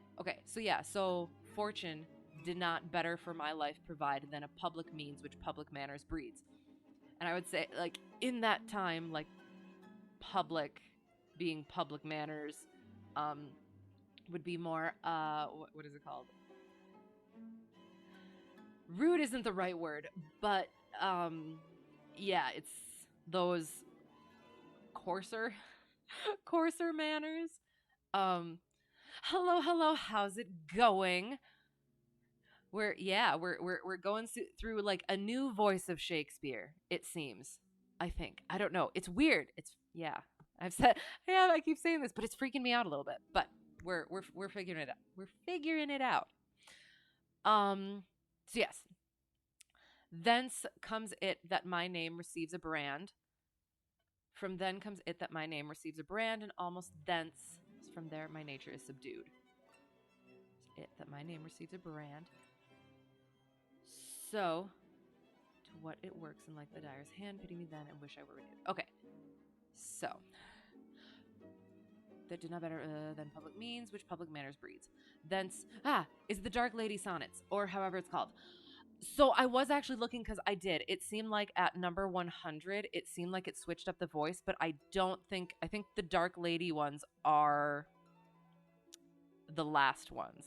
so yeah, so fortune did not better for my life provide than a public means, which public manners breeds. And I would say, like, in that time, like, public being public manners, would be more, what is it called? rude isn't the right word, but yeah, it's those coarser coarser manners. Um hello, hello, how's it going? We're going through like a new voice of Shakespeare, it seems. I think. I don't know. It's weird. It's yeah. I've said yeah, I keep saying this, but it's freaking me out a little bit. But we're figuring it out. We're figuring it out. So yes. Thence comes it that my name receives a brand. From then comes it that my name receives a brand, and almost thence from there my nature is subdued. It that my name receives a brand. So to what it works in like the dyer's hand, pity me then and wish I were renewed. Okay. So that did not better than public means, which public manners breeds. Thence is the Dark Lady Sonnets, or however it's called. So I was actually looking because I did. It seemed like at number 100, it seemed like it switched up the voice, but I think the Dark Lady ones are the last ones.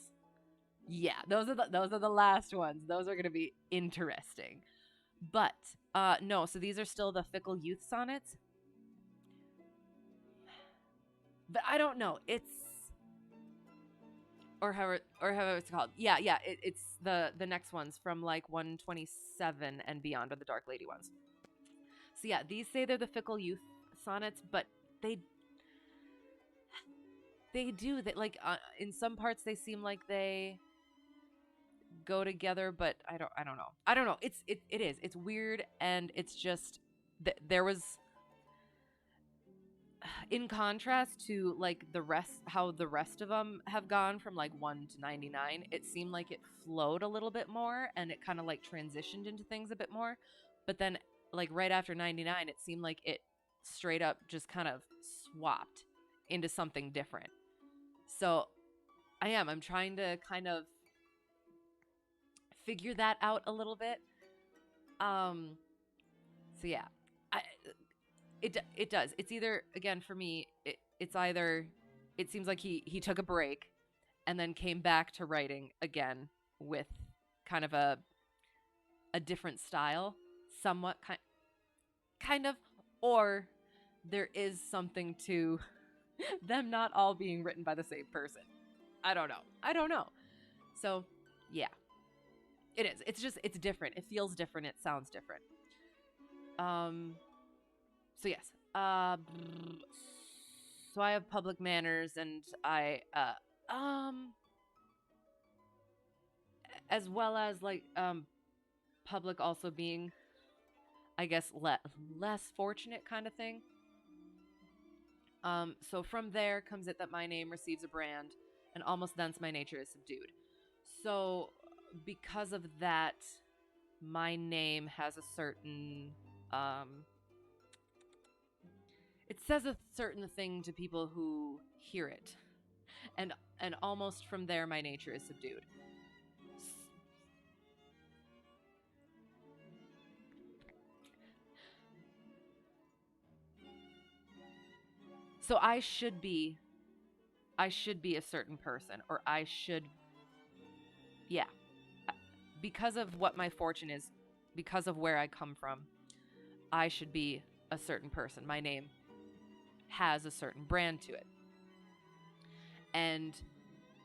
Yeah, those are the last ones. Those are going to be interesting. But no, so these are still the Fickle Youth Sonnets. But I don't know. It's or however it's called. Yeah, it's the next ones from like 127 and beyond are the Dark Lady ones. So yeah, these say they're the Fickle Youth Sonnets, but they do that like in some parts they seem like they go together, but I don't know. It's weird, and it's just there was in contrast to like how the rest of them have gone from like 1 to 99, it seemed like it flowed a little bit more and it kind of like transitioned into things a bit more. But then like right after 99, it seemed like it straight up just kind of swapped into something different. So I'm trying to kind of figure that out a little bit. So yeah, I it does. It's either again for me. It's either it seems like he took a break and then came back to writing again with kind of a different style, somewhat kind of, or there is something to them not all being written by the same person. I don't know. So yeah, it is. It's different. It feels different. It sounds different. So yes. So I have public manners, and I as well as like public also being, I guess, less fortunate kind of thing. So from there comes it that my name receives a brand, and almost thence my nature is subdued. So because of that, my name has a certain it says a certain thing to people who hear it, and almost from there my nature is subdued. So I should be a certain person, or I should, yeah, because of what my fortune is, because of where I come from, I should be a certain person. My name has a certain brand to it. And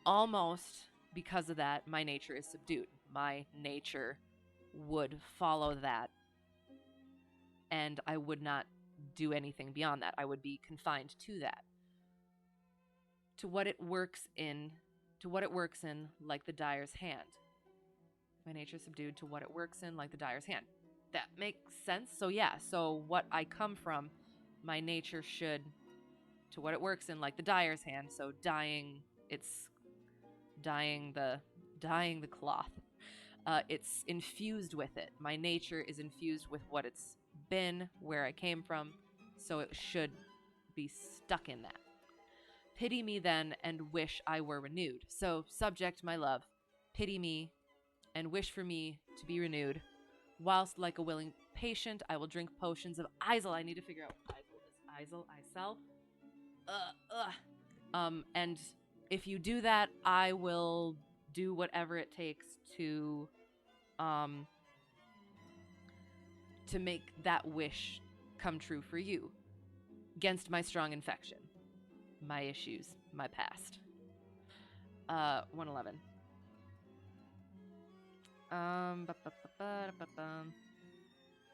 almost because of that, my nature is subdued. My nature would follow that, and I would not do anything beyond that. I would be confined to that. To what it works in, like the dyer's hand. My nature is subdued to what it works in, like the dyer's hand. That makes sense? So yeah, so what I come from, my nature should, to what it works in, like the dyer's hand. So dyeing the cloth. It's infused with it. My nature is infused with what it's been, where I came from, so it should be stuck in that. Pity me then, and wish I were renewed. So, subject, my love, pity me, and wish for me to be renewed. Whilst, like a willing patient, I will drink potions of Isel. I need to figure out Isel, and if you do that, I will do whatever it takes to um, to make that wish come true for you against my strong infection, my issues, my past. 111.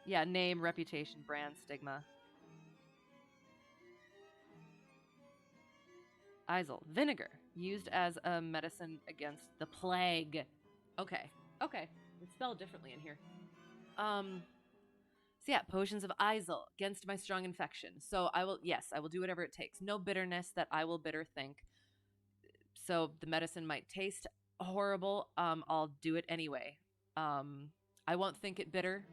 Yeah, name, reputation, brand, stigma. Isel, vinegar, used as a medicine against the plague. Okay, okay. It's spelled differently in here. So yeah, potions of Isel against my strong infection. So I will do whatever it takes. No bitterness that I will bitter think. So the medicine might taste horrible. I'll do it anyway. I won't think it bitter,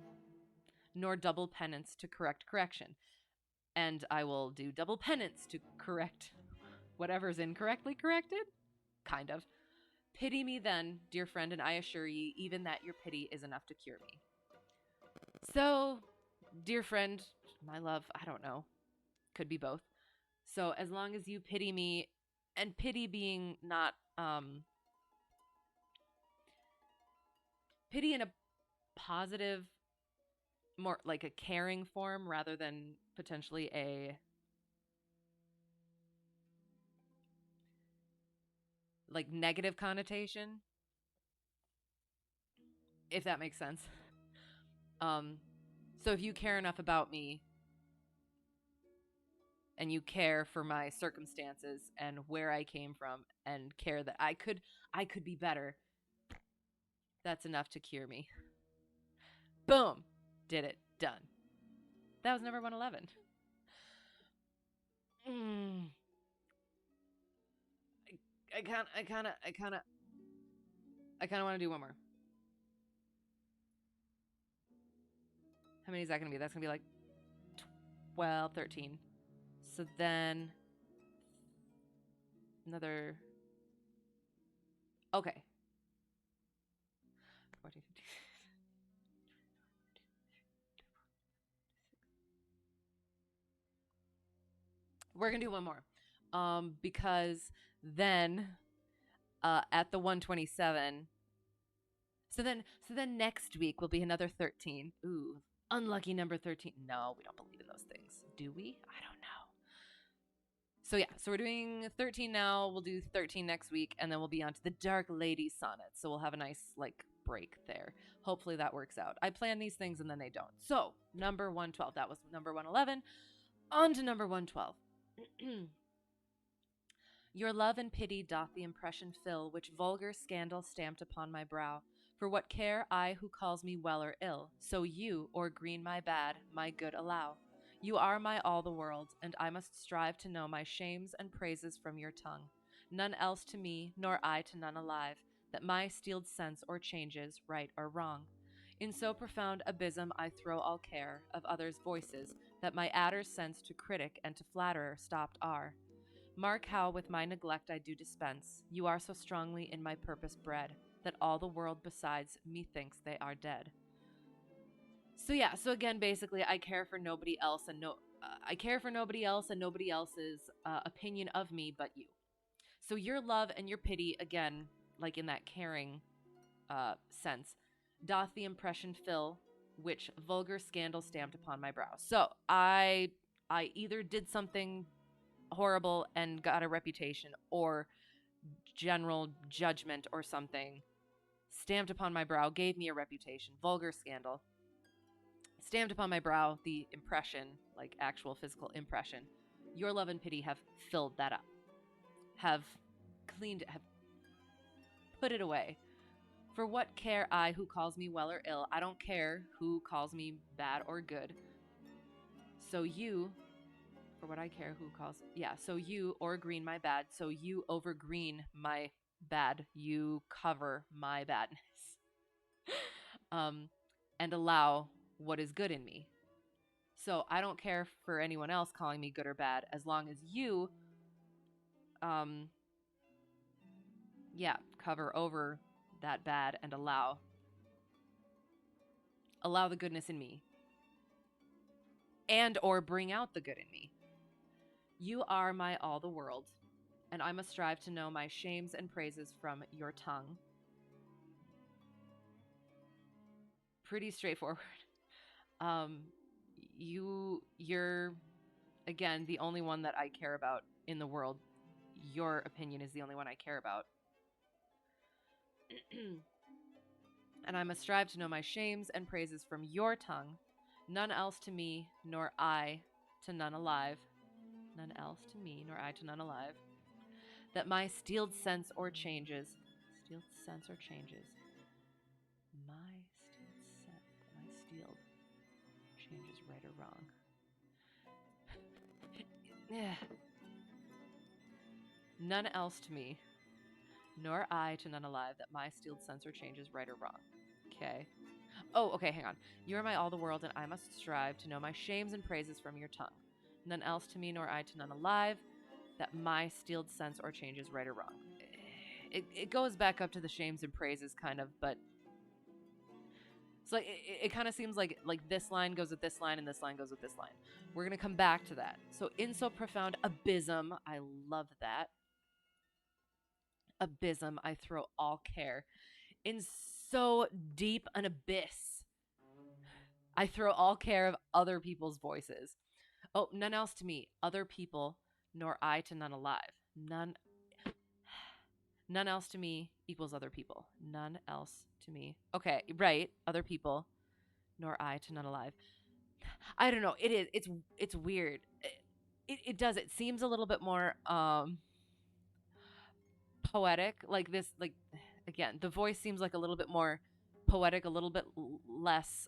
nor double penance to correct correction. And I will do double penance to correct whatever's incorrectly corrected. Kind of. Pity me then, dear friend, and I assure ye, even that your pity is enough to cure me. So, dear friend, my love, I don't know. Could be both. So, as long as you pity me, and pity being not, pity in a positive, more like a caring form rather than potentially a, like, negative connotation, if that makes sense. Um, so if you care enough about me and you care for my circumstances and where I came from and care that I could be better, that's enough to cure me. Boom. Did it. Done. That was number 111. Mm. I kind of want to do one more. How many is that going to be? That's going to be like 12, 13. So then another. Okay. 14, 15. We're going to do one more. Because then at the 127. So then next week will be another 13. Ooh, unlucky number 13. No, we don't believe in those things. Do we? I don't know. So yeah, so we're doing 13 now. We'll do 13 next week, and then we'll be on to the Dark Lady Sonnet. So we'll have a nice like break there. Hopefully that works out. I plan these things and then they don't. So number 112. That was number 111. On to number 112. Your love and pity doth the impression fill, which vulgar scandal stamped upon my brow. For what care I who calls me well or ill? So you, or green my bad, my good allow. You are my all the world, and I must strive to know my shames and praises from your tongue. None else to me, nor I to none alive, that my steeled sense or changes, right or wrong. In so profound abysm I throw all care of others' voices, that my adder's sense to critic and to flatterer stopped are. Mark how with my neglect I do dispense. You are so strongly in my purpose bred, that all the world besides methinks they are dead. So yeah, so again, basically, I care for nobody else, and I care for nobody else and nobody else's opinion of me but you. So your love and your pity, again, like in that caring sense, doth the impression fill, which vulgar scandal stamped upon my brow. So I either did something horrible and got a reputation, or general judgment or something stamped upon my brow gave me a reputation. Vulgar scandal stamped upon my brow, the impression, like actual physical impression. Your love and pity have filled that up, have cleaned it, have put it away. For what care I who calls me well or ill? I don't care who calls me bad or good. So you, for what I care who calls, so you or green my bad, so you over green my bad, you cover my badness. And allow what is good in me. So I don't care for anyone else calling me good or bad, as long as you, cover over that bad and allow the goodness in me, and or bring out the good in me. You are my all the world, and I must strive to know my shames and praises from your tongue. pretty straightforward. Um, you're again the only one that I care about in the world. Your opinion is the only one I care about. And I must strive to know my shames and praises from your tongue, none else to me, nor I to none alive, none else to me, nor I to none alive, that my steeled sense or changes, steeled sense or changes, my steeled changes right or wrong. Yeah. None else to me, nor I to none alive, that my steeled sense or changes right or wrong. Okay. Oh, okay, hang on. You are my all the world, and I must strive to know my shames and praises from your tongue. None else to me, nor I to none alive, that my steeled sense or changes right or wrong. It goes back up to the shames and praises, kind of, but it's like it kind of seems like this line goes with this line, and this line goes with this line. We're gonna come back to that. So in so profound abysm, I love that. Abysm, I throw all care. In so deep an abyss, I throw all care of other people's voices. Oh, none else to me, other people, nor I to none alive. None else to me equals other people. None else to me. Okay, right, other people, nor I to none alive. I don't know. It is. It's weird. It does. It seems a little bit more poetic. Like this. Like again, the voice seems like a little bit more poetic, a little bit less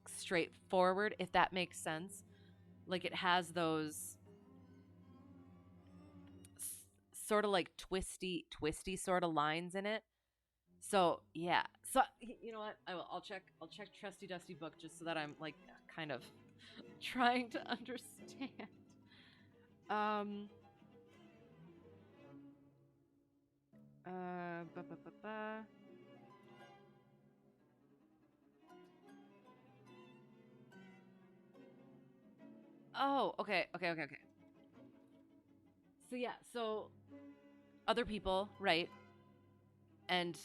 straightforward, if that makes sense. Like it has those sort of like twisty sort of lines in it. So yeah. So you know what? I'll check. I'll check Trusty Dusty book just so that I'm like kind of trying to understand. Um. Ba, ba, ba, ba. Oh, okay. So yeah, so other people, right? And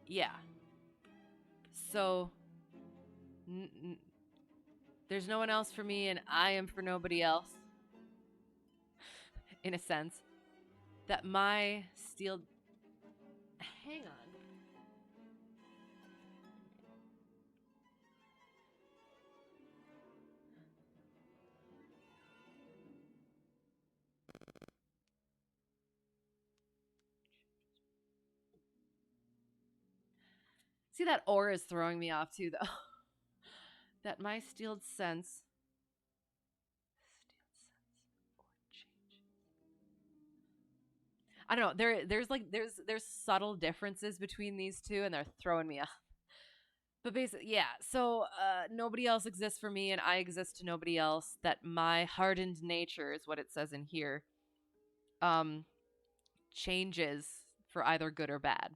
yeah, so n- n- there's no one else for me, and I am for nobody else, in a sense. That my steel. Hang on. See, that or is throwing me off too, though. That my steeled sense. I don't know. There's subtle differences between these two, and they're throwing me off. But basically, yeah. So nobody else exists for me, and I exist to nobody else. That my hardened nature is what it says in here. Um, changes for either good or bad.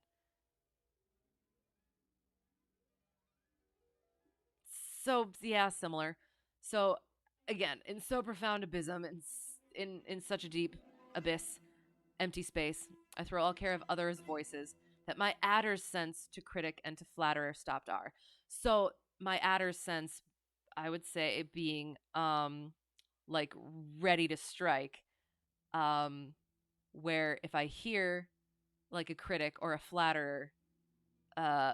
So yeah, similar. So again, in so profound abysm, in such a deep abyss, empty space, I throw all care of others' voices. That my adder's sense to critic and to flatterer stopped are. So my adder's sense, I would say, being like ready to strike. Um, where if I hear like a critic or a flatterer, uh,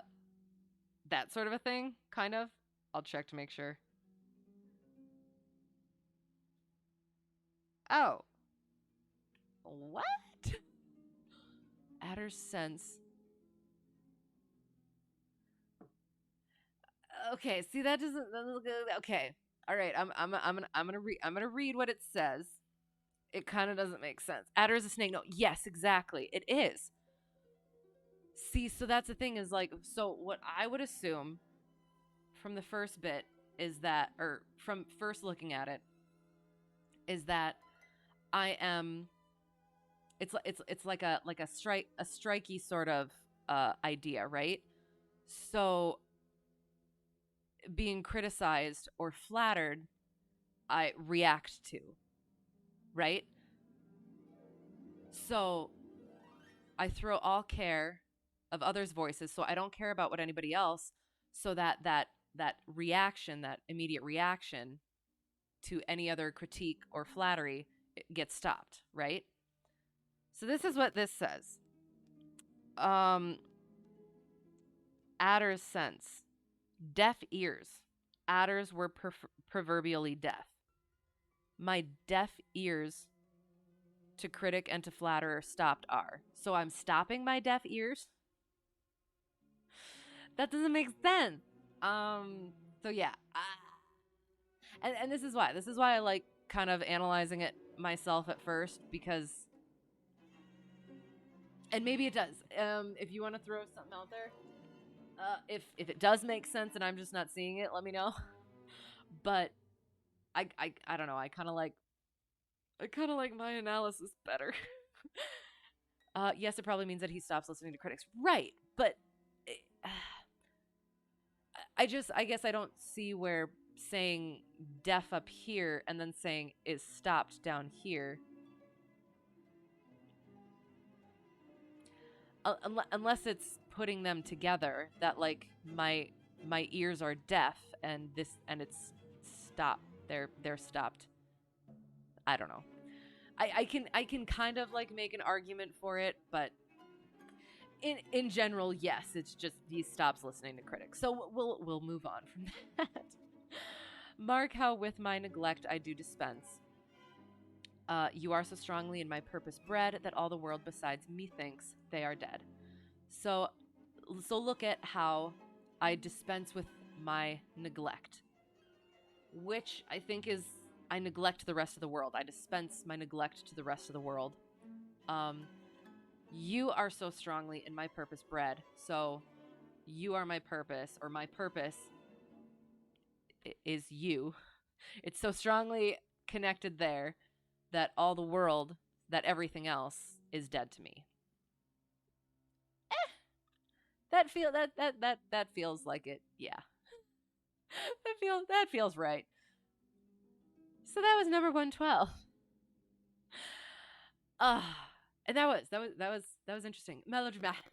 that sort of a thing, kind of. I'll check to make sure. Oh, what? Adder's sense. Okay, see that doesn't. Okay, all right. I'm gonna read what it says. It kind of doesn't make sense. Adder is a snake. No, yes, exactly. It is. See, so that's the thing is like, so what I would assume from the first bit is that, or from first looking at it, is that I am. It's like a strikey sort of idea, right? So being criticized or flattered, I react to, right? So I throw all care of others' voices, so I don't care about what anybody else. so that reaction, that immediate reaction to any other critique or flattery, gets stopped, right? So this is what this says. Um, Adder's sense. Deaf ears. Adders were proverbially deaf. My deaf ears to critic and to flatterer stopped are. So I'm stopping my deaf ears? That doesn't make sense. So yeah. And this is why. This is why I like kind of analyzing it myself at first, because, and maybe it does. If you want to throw something out there, if it does make sense and I'm just not seeing it, let me know. But I don't know. I kind of like my analysis better. Yes, it probably means that he stops listening to critics, right? But I guess I don't see where saying deaf up here and then saying is stopped down here, unless it's putting them together, that like my ears are deaf and it's stopped. They're stopped. I don't know. I can kind of like make an argument for it, but in general, yes, it's just he stops listening to critics. So we'll move on from that. Mark how with my neglect I do dispense. You are so strongly in my purpose bred that all the world besides me thinks they are dead. So look at how I dispense with my neglect, which I think is I neglect the rest of the world. I dispense my neglect to the rest of the world. You are so strongly in my purpose bred. So you are my purpose, or my purpose is you. It's so strongly connected there that all the world, that everything else is dead to me. That feels like it. Yeah. that feels right. So that was number 112. And that was interesting. Melodramatic.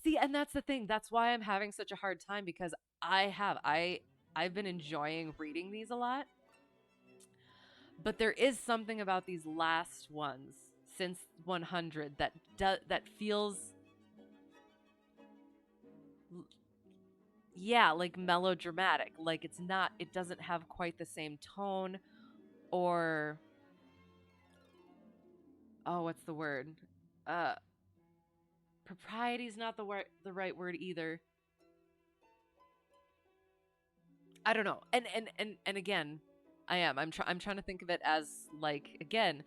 See, and that's the thing. That's why I'm having such a hard time, because I've been enjoying reading these a lot. But there is something about these last ones since 100 that feels, yeah, like melodramatic. Like it doesn't have quite the same tone, or what's the word? Propriety is not the right word either. I don't know. And again, I'm trying to think of it as, like, again,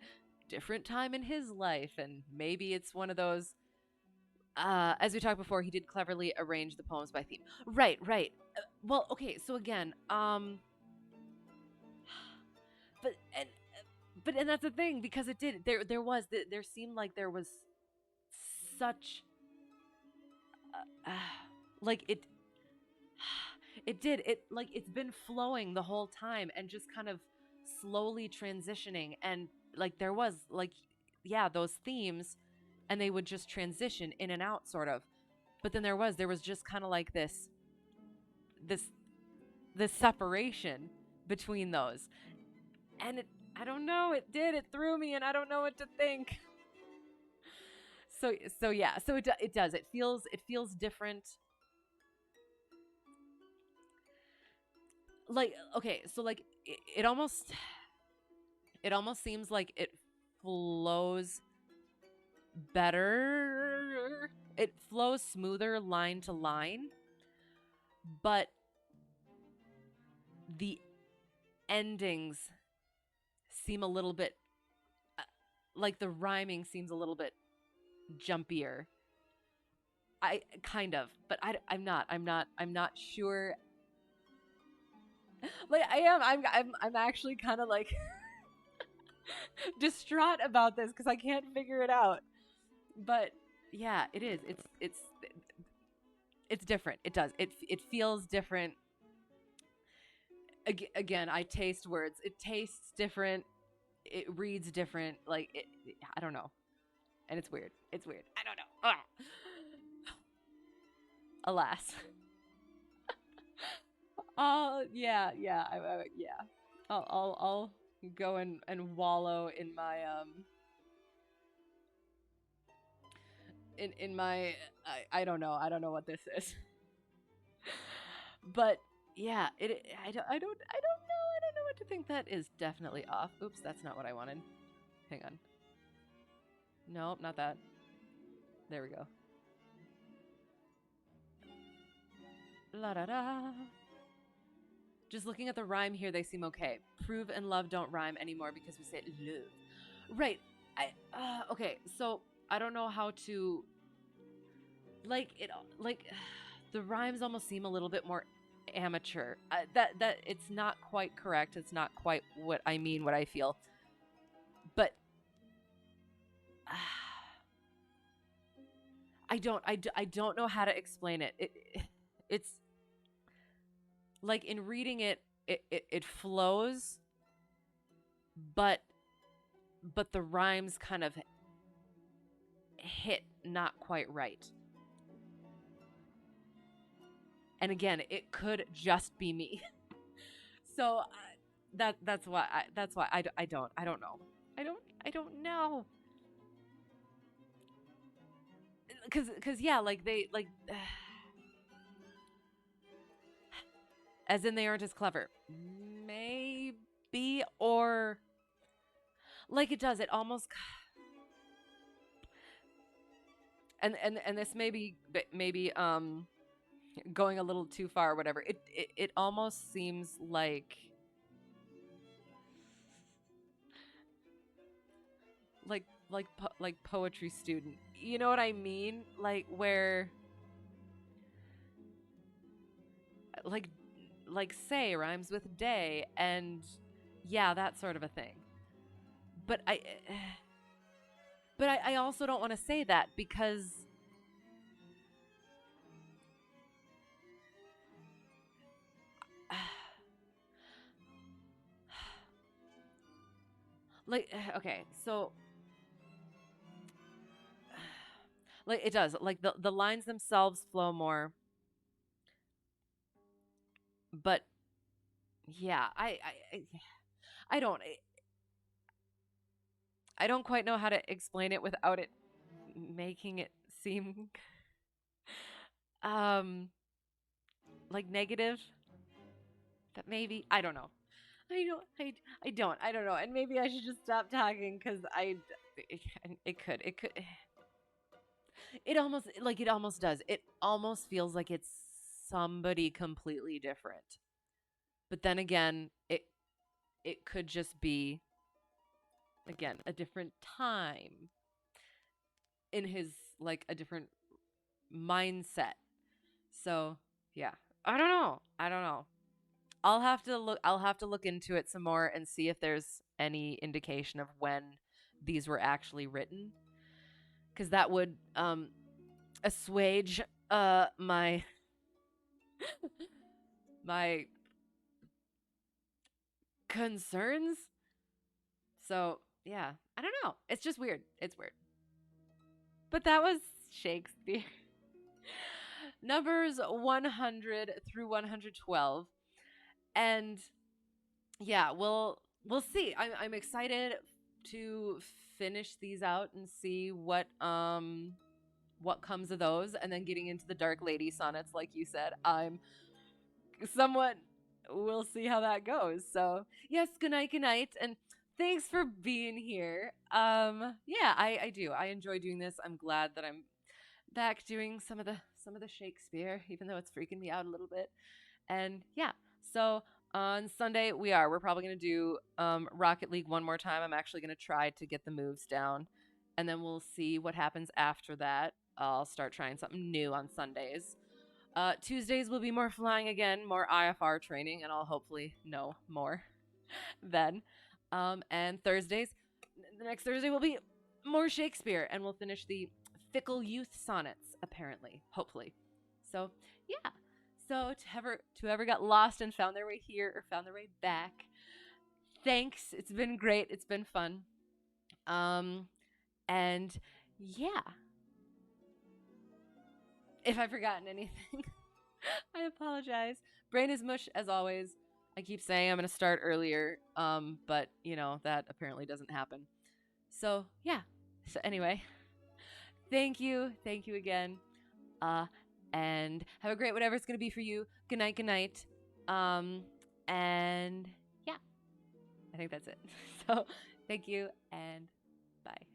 different time in his life, and maybe it's one of those, as we talked before, he did cleverly arrange the poems by theme. Right. Well, okay, so again, but that's the thing, because it did, there seemed like there was such, like it did, like it's been flowing the whole time and just kind of slowly transitioning, and like there was, like, yeah, those themes, and they would just transition in and out, sort of. But then there was just kind of like this separation between those, and I don't know, it threw me, and I don't know what to think. So yeah, so it does, it feels different. Like, okay, so like it almost seems like it flows better, it flows smoother line to line, but the endings seem a little bit, like the rhyming seems a little bit jumpier. I kind of, but I'm not sure. Like I'm actually kind of like distraught about this, because I can't figure it out. But yeah, it is. It's different. It does. It feels different. Again, I taste words. It tastes different. It reads different. Like I don't know. And it's weird. I don't know. Alas. Yeah. I'll go and wallow in my I don't know. I don't know what this is. But yeah, I don't know what to think. That is definitely off. Oops, that's not what I wanted. Hang on. Nope, not that. There we go. La da da. Just looking at the rhyme here, they seem okay. Prove and love don't rhyme anymore because we say love. Right. Okay, so I don't know how to like it like the rhymes almost seem a little bit more amateur. That it's not quite correct. It's not quite what I mean, what I feel. But I don't know how to explain it. It's like in reading it, it flows, but the rhymes kind of hit not quite right. And again, it could just be me. So that's why I don't know. I don't know. Cuz yeah, like they like as in they aren't as clever. Maybe, or like it does, it almost and this maybe going a little too far or whatever. It almost seems like poetry student. You know what I mean? Like where like say rhymes with day, and yeah, that sort of a thing. But I also don't want to say that because like okay, so like it does. Like the lines themselves flow more, but yeah, I don't I don't quite know how to explain it without it making it seem um like negative. That maybe I don't know. I don't know. And maybe I should just stop talking because it could it almost does. It almost feels like it's somebody completely different. But then again, it could just be again a different time in his like a different mindset. So, yeah. I don't know. I don't know. I'll have to look into it some more and see if there's any indication of when these were actually written, cuz that would assuage my my concerns. So, yeah. I don't know. It's just weird. It's weird. But that was Shakespeare. Numbers 100 through 112. And yeah, we'll see. I'm excited to finish these out and see what comes of those, and then getting into the Dark Lady sonnets, like you said. I'm somewhat we'll see how that goes. So yes, good night, and thanks for being here. Yeah, I do. I enjoy doing this. I'm glad that I'm back doing some of the Shakespeare, even though it's freaking me out a little bit. And yeah, so on Sunday we're probably gonna do Rocket League one more time. I'm actually gonna try to get the moves down, and then we'll see what happens after that. I'll start trying something new on Sundays. Tuesdays will be more flying again, more IFR training, and I'll hopefully know more then. And Thursdays, the next Thursday will be more Shakespeare, and we'll finish the Fickle Youth Sonnets, apparently, hopefully. So, yeah. So, to whoever got lost and found their way here or found their way back, thanks. It's been great. It's been fun. And yeah. If I've forgotten anything, I apologize. Brain is mush as always. I keep saying I'm going to start earlier, but that apparently doesn't happen. So yeah. So anyway, thank you again, and have a great whatever it's going to be for you. Good night, and yeah, I think that's it. So thank you and bye.